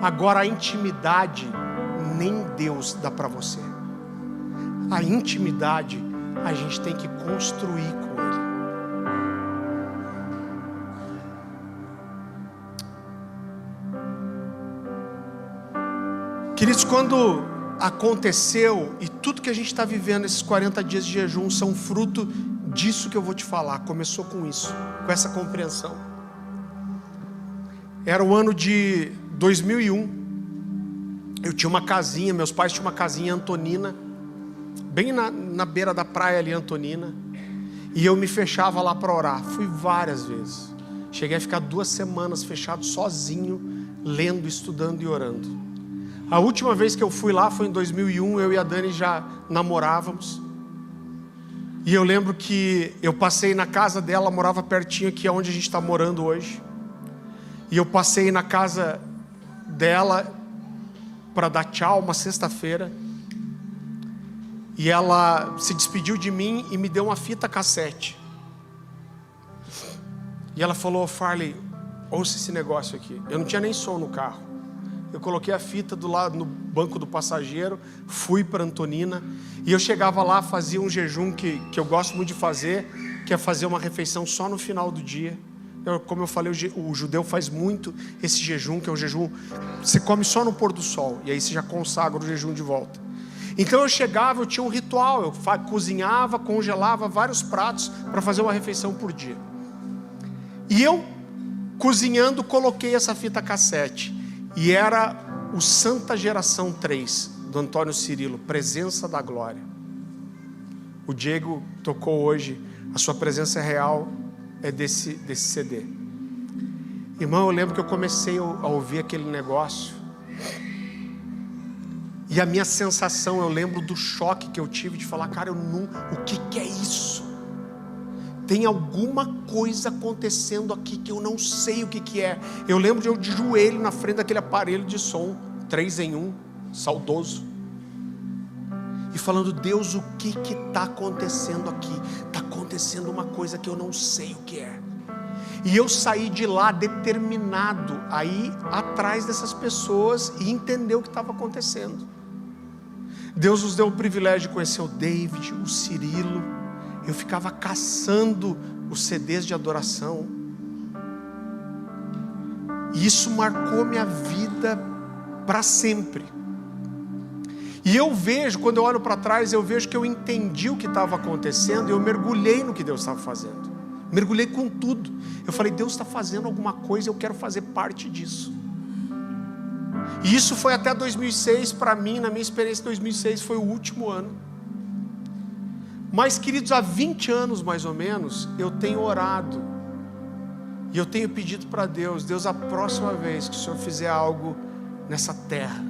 Agora a intimidade, nem Deus dá para você. A intimidade a gente tem que construir com Ele. Queridos, quando aconteceu, e tudo que a gente está vivendo esses 40 dias de jejum são fruto disso que eu vou te falar. Começou com isso, com essa compreensão. Era o ano de 2001. Eu tinha uma casinha, meus pais tinham uma casinha em Antonina, bem na beira da praia ali, Antonina, e eu me fechava lá para orar. Fui várias vezes. Cheguei a ficar 2 semanas fechado sozinho, lendo, estudando e orando. A última vez que eu fui lá foi em 2001, eu e a Dani já namorávamos. E eu lembro que eu passei na casa dela, ela morava pertinho aqui onde a gente está morando hoje. E eu passei na casa dela para dar tchau, uma sexta-feira. E ela se despediu de mim e me deu uma fita cassete. E ela falou: Farley, ouça esse negócio aqui. Eu não tinha nem som no carro. Eu coloquei a fita do lado no banco do passageiro, fui para Antonina, e eu chegava lá, fazia um jejum que eu gosto muito de fazer, que é fazer uma refeição só no final do dia. Como eu falei, o judeu faz muito esse jejum, que é um jejum, você come só no pôr do sol, e aí você já consagra o jejum de volta. Então eu chegava, eu tinha um ritual, eu cozinhava, congelava vários pratos para fazer uma refeição por dia. E eu, cozinhando, coloquei essa fita cassete. E era o Santa Geração 3, do Antônio Cirilo, Presença da Glória. O Diego tocou hoje, a sua presença real é desse CD. Irmão, eu lembro que eu comecei a ouvir aquele negócio. E a minha sensação, eu lembro do choque que eu tive de falar, cara, o que é isso? Tem alguma coisa acontecendo aqui que eu não sei o que é. Eu lembro de eu de joelho na frente daquele aparelho de som, 3 em 1, saudoso. E falando, Deus, o que está acontecendo aqui? Está acontecendo uma coisa que eu não sei o que é. E eu saí de lá determinado a ir atrás dessas pessoas e entender o que estava acontecendo. Deus nos deu o privilégio de conhecer o David, o Cirilo. Eu ficava caçando os CDs de adoração. E isso marcou minha vida para sempre. E eu vejo, quando eu olho para trás, eu vejo que eu entendi o que estava acontecendo e eu mergulhei no que Deus estava fazendo. Mergulhei com tudo. Eu falei, Deus está fazendo alguma coisa, eu quero fazer parte disso. E isso foi até 2006 para mim, na minha experiência 2006 foi o último ano. Mas queridos, há 20 anos mais ou menos, eu tenho orado. E eu tenho pedido para Deus, Deus, a próxima vez que o Senhor fizer algo nessa terra,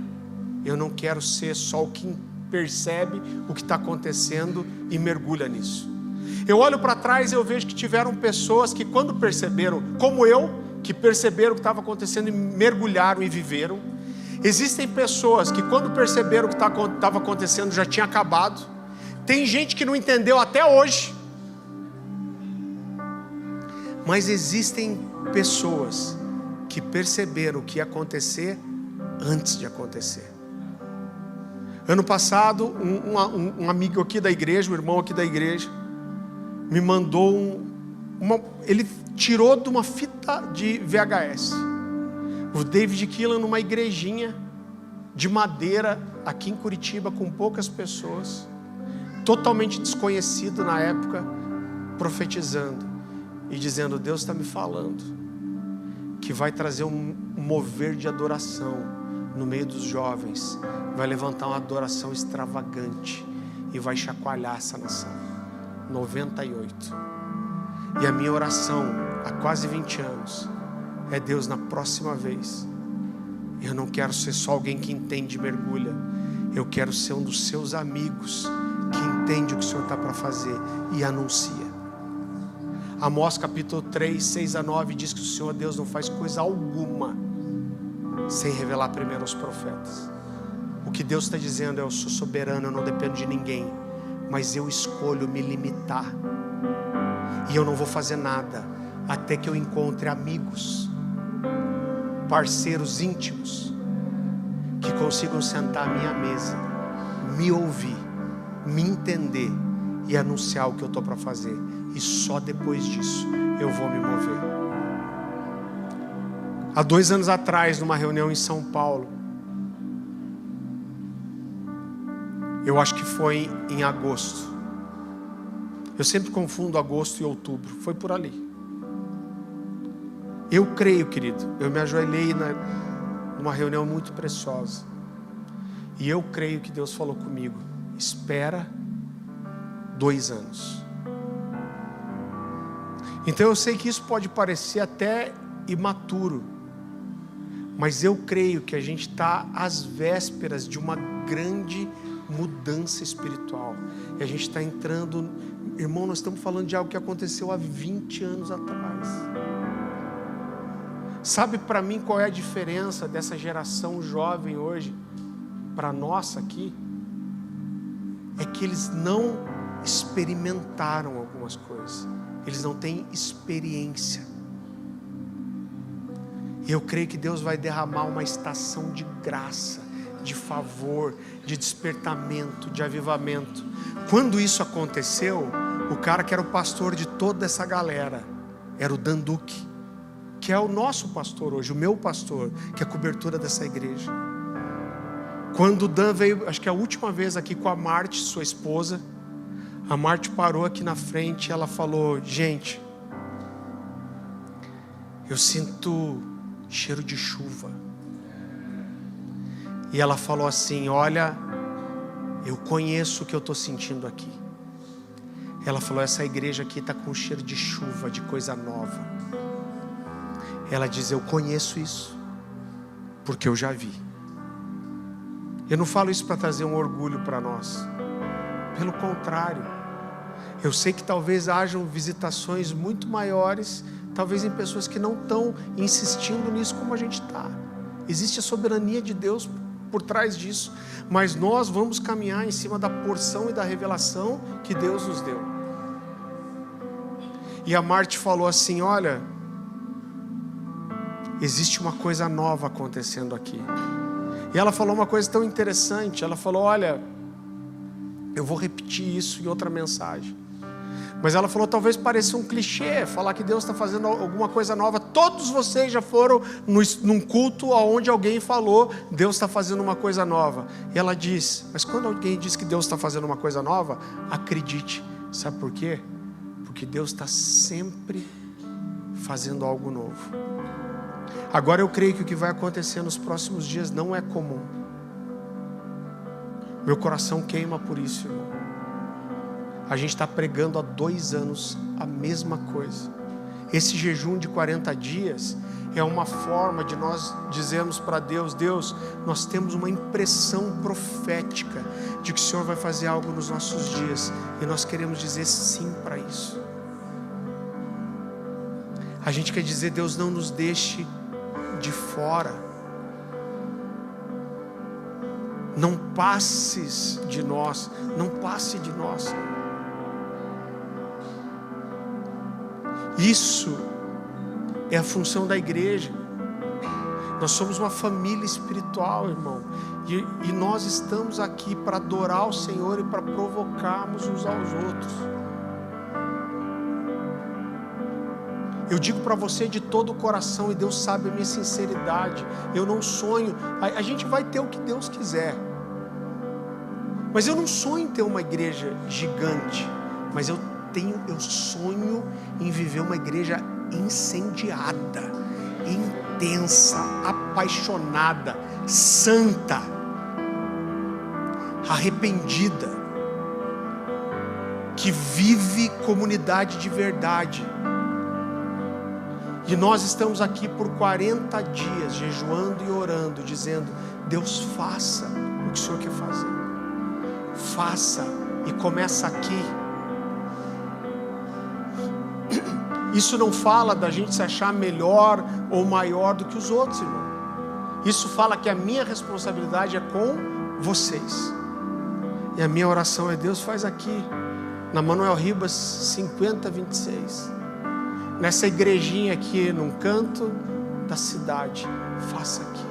eu não quero ser só o que percebe o que está acontecendo e mergulha nisso. Eu olho para trás e eu vejo que tiveram pessoas que quando perceberam, como eu, que perceberam o que estava acontecendo e mergulharam e viveram. Existem pessoas que quando perceberam o que estava acontecendo já tinha acabado. Tem gente que não entendeu até hoje. Mas existem pessoas que perceberam o que ia acontecer antes de acontecer. Ano passado, um amigo aqui da igreja, um irmão aqui da igreja, me mandou ele tirou de uma fita de VHS o David Keelan numa igrejinha de madeira aqui em Curitiba com poucas pessoas, totalmente desconhecido na época, profetizando e dizendo, Deus está me falando que vai trazer um mover de adoração no meio dos jovens, vai levantar uma adoração extravagante e vai chacoalhar essa nação. 98. E a minha oração há quase 20 anos é, Deus, na próxima vez eu não quero ser só alguém que entende e mergulha, eu quero ser um dos seus amigos que entende o que o Senhor está para fazer e anuncia. Amós capítulo 3, 6 a 9 diz que o Senhor Deus não faz coisa alguma sem revelar primeiro aos profetas. O que Deus está dizendo é, eu sou soberano, eu não dependo de ninguém, mas eu escolho me limitar. E eu não vou fazer nada até que eu encontre amigos, parceiros íntimos, que consigam sentar à minha mesa, me ouvir, me entender e anunciar o que eu estou para fazer. E só depois disso eu vou me mover. Há 2 anos atrás, numa reunião em São Paulo, eu acho que foi em agosto. Eu sempre confundo agosto e outubro. Foi por ali. Eu creio, querido. Eu me ajoelhei numa reunião muito preciosa. E eu creio que Deus falou comigo. Espera 2 anos. Então eu sei que isso pode parecer até imaturo. Mas eu creio que a gente está às vésperas de uma grande mudança espiritual. E a gente está entrando... Irmão, nós estamos falando de algo que aconteceu há 20 anos atrás. Sabe para mim qual é a diferença dessa geração jovem hoje para nós aqui? É que eles não experimentaram algumas coisas. Eles não têm experiência. E eu creio que Deus vai derramar uma estação de graça, de favor, de despertamento, de avivamento. Quando isso aconteceu, o cara que era o pastor de toda essa galera era o Dan Duque, que é o nosso pastor hoje, o meu pastor, que é a cobertura dessa igreja. Quando o Dan veio, acho que é a última vez aqui com a Marte, sua esposa, a Marte parou aqui na frente e ela falou, gente, eu sinto cheiro de chuva. E ela falou assim, olha, eu conheço o que eu estou sentindo aqui. Ela falou, essa igreja aqui está com cheiro de chuva, de coisa nova. Ela diz: eu conheço isso, porque eu já vi. Eu não falo isso para trazer um orgulho para nós. Pelo contrário, eu sei que talvez hajam visitações muito maiores, talvez em pessoas que não estão insistindo nisso como a gente está. Existe a soberania de Deus por trás disso, mas nós vamos caminhar em cima da porção e da revelação que Deus nos deu. E a Marte falou assim: olha, existe uma coisa nova acontecendo aqui. E ela falou uma coisa tão interessante. Ela falou: olha, eu vou repetir isso em outra mensagem. Mas ela falou: talvez pareça um clichê falar que Deus está fazendo alguma coisa nova. Todos vocês já foram num culto onde alguém falou: Deus está fazendo uma coisa nova. E ela diz: mas quando alguém diz que Deus está fazendo uma coisa nova, acredite. Sabe por quê? Porque Deus está sempre fazendo algo novo. Agora eu creio que o que vai acontecer nos próximos dias não é comum. Meu coração queima por isso, irmão. A gente está pregando há 2 anos a mesma coisa. Esse jejum de 40 dias é uma forma de nós dizermos para Deus: Deus, nós temos uma impressão profética de que o Senhor vai fazer algo nos nossos dias, e nós queremos dizer sim para isso. A gente quer dizer: Deus, não nos deixe de fora, não passes de nós, não passe de nós. Isso é a função da igreja. Nós somos uma família espiritual, irmão, e nós estamos aqui para adorar o Senhor e para provocarmos uns aos outros. Eu digo para você de todo o coração, e Deus sabe a minha sinceridade, eu não sonho, a gente vai ter o que Deus quiser, mas eu não sonho em ter uma igreja gigante, mas eu sonho em viver uma igreja incendiada, intensa, apaixonada, santa, arrependida, que vive comunidade de verdade. E nós estamos aqui por 40 dias, jejuando e orando, dizendo: Deus, faça o que o Senhor quer fazer. Faça, e começa aqui. Isso não fala da gente se achar melhor ou maior do que os outros, irmão. Isso fala que a minha responsabilidade é com vocês. E a minha oração é: Deus, faz aqui, na Manuel Ribas 5026. Nessa igrejinha aqui, num canto da cidade, faça aqui.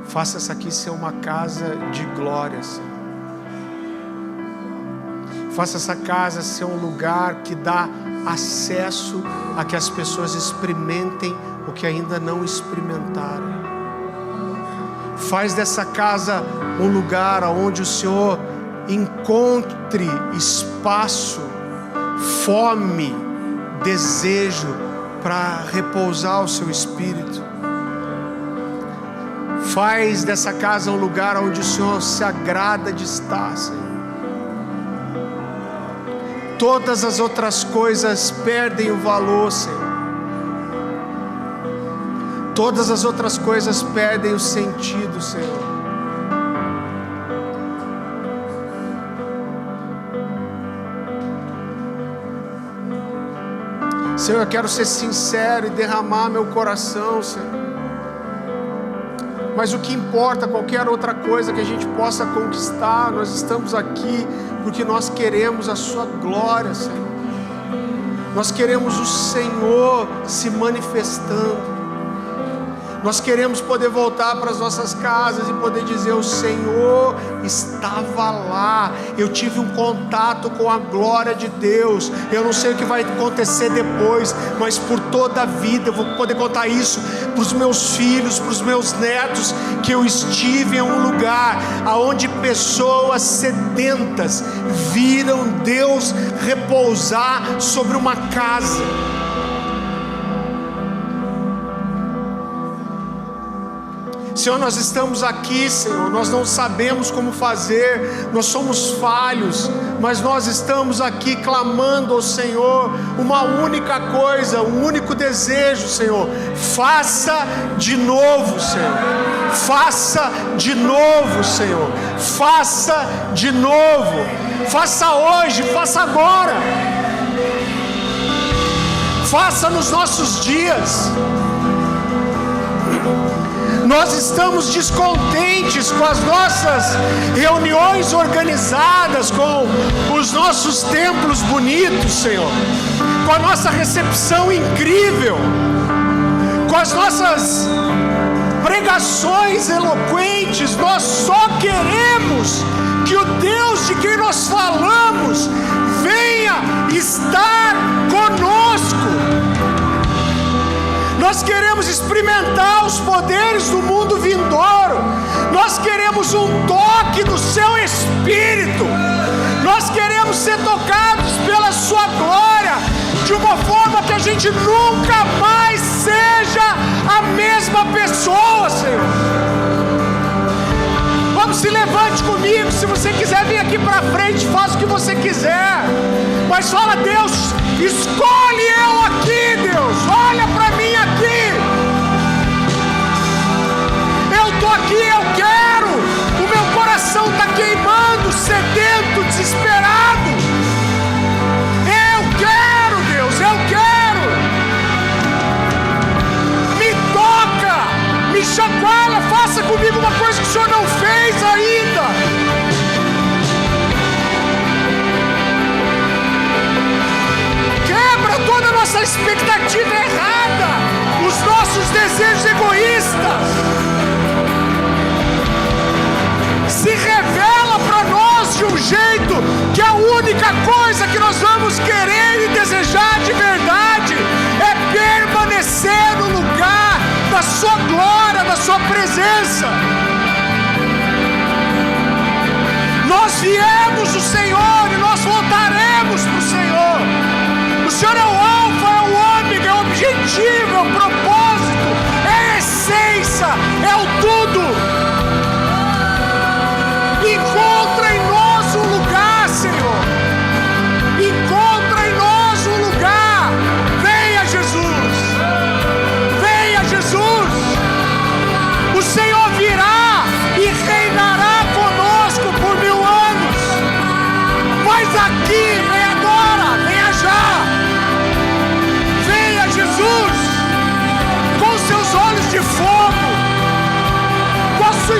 Faça essa aqui ser uma casa de glória, Senhor. Faça essa casa ser um lugar que dá acesso a que as pessoas experimentem o que ainda não experimentaram. Faz dessa casa um lugar onde o Senhor encontre espaço, fome, desejo para repousar o seu espírito. Faz dessa casa um lugar onde o Senhor se agrada de estar, Senhor. Todas as outras coisas perdem o valor, Senhor. Todas as outras coisas perdem o sentido, Senhor. Senhor, eu quero ser sincero e derramar meu coração, Senhor. Mas o que importa, qualquer outra coisa que a gente possa conquistar, nós estamos aqui porque nós queremos a sua glória, Senhor. Nós queremos o Senhor se manifestando. Nós queremos poder voltar para as nossas casas e poder dizer: o Senhor estava lá, eu tive um contato com a glória de Deus. Eu não sei o que vai acontecer depois, mas por toda a vida eu vou poder contar isso para os meus filhos, para os meus netos, que eu estive em um lugar onde pessoas sedentas viram Deus repousar sobre uma casa. Senhor, nós estamos aqui, Senhor, nós não sabemos como fazer, nós somos falhos, mas nós estamos aqui clamando ao Senhor uma única coisa, um único desejo, Senhor: faça de novo, Senhor, faça de novo, Senhor, faça de novo, faça hoje, faça agora, faça nos nossos dias. Nós estamos descontentes com as nossas reuniões organizadas, com os nossos templos bonitos, Senhor, com a nossa recepção incrível, com as nossas pregações eloquentes. Nós só queremos que o Deus de quem nós falamos venha estar conosco. Nós queremos experimentar os poderes do mundo vindouro. Nós queremos um toque do Seu Espírito. Nós queremos ser tocados pela Sua glória, de uma forma que a gente nunca mais seja a mesma pessoa, Senhor. Vamos, se levante comigo. Se você quiser vir aqui para frente, faça o que você quiser, mas fala: Deus, escolhe eu aqui, Deus, olha para mim aqui. Eu estou aqui, eu quero. O meu coração está queimando, sedento, desesperado. Eu quero, Deus, eu quero. Me toca, me chacoalha, faça comigo uma coisa que o Senhor não fez ainda. Toda a nossa expectativa errada, os nossos desejos egoístas. Se revela para nós de um jeito que a única coisa que nós vamos querer e desejar de verdade é permanecer no lugar da Sua glória, da Sua presença. Nós viemos do Senhor e nós voltaremos para o Senhor. O Senhor é o alfa, é o ômega, é o objetivo, é o propósito, é a essência, é o tudo. Encontra em nós um lugar, Senhor. Encontra em nós um lugar. Venha, Jesus. Venha, Jesus. O Senhor virá e reinará conosco por 1000 anos. Mas aqui, vem agora, venha já. Jesus, com seus olhos de fogo, com a sua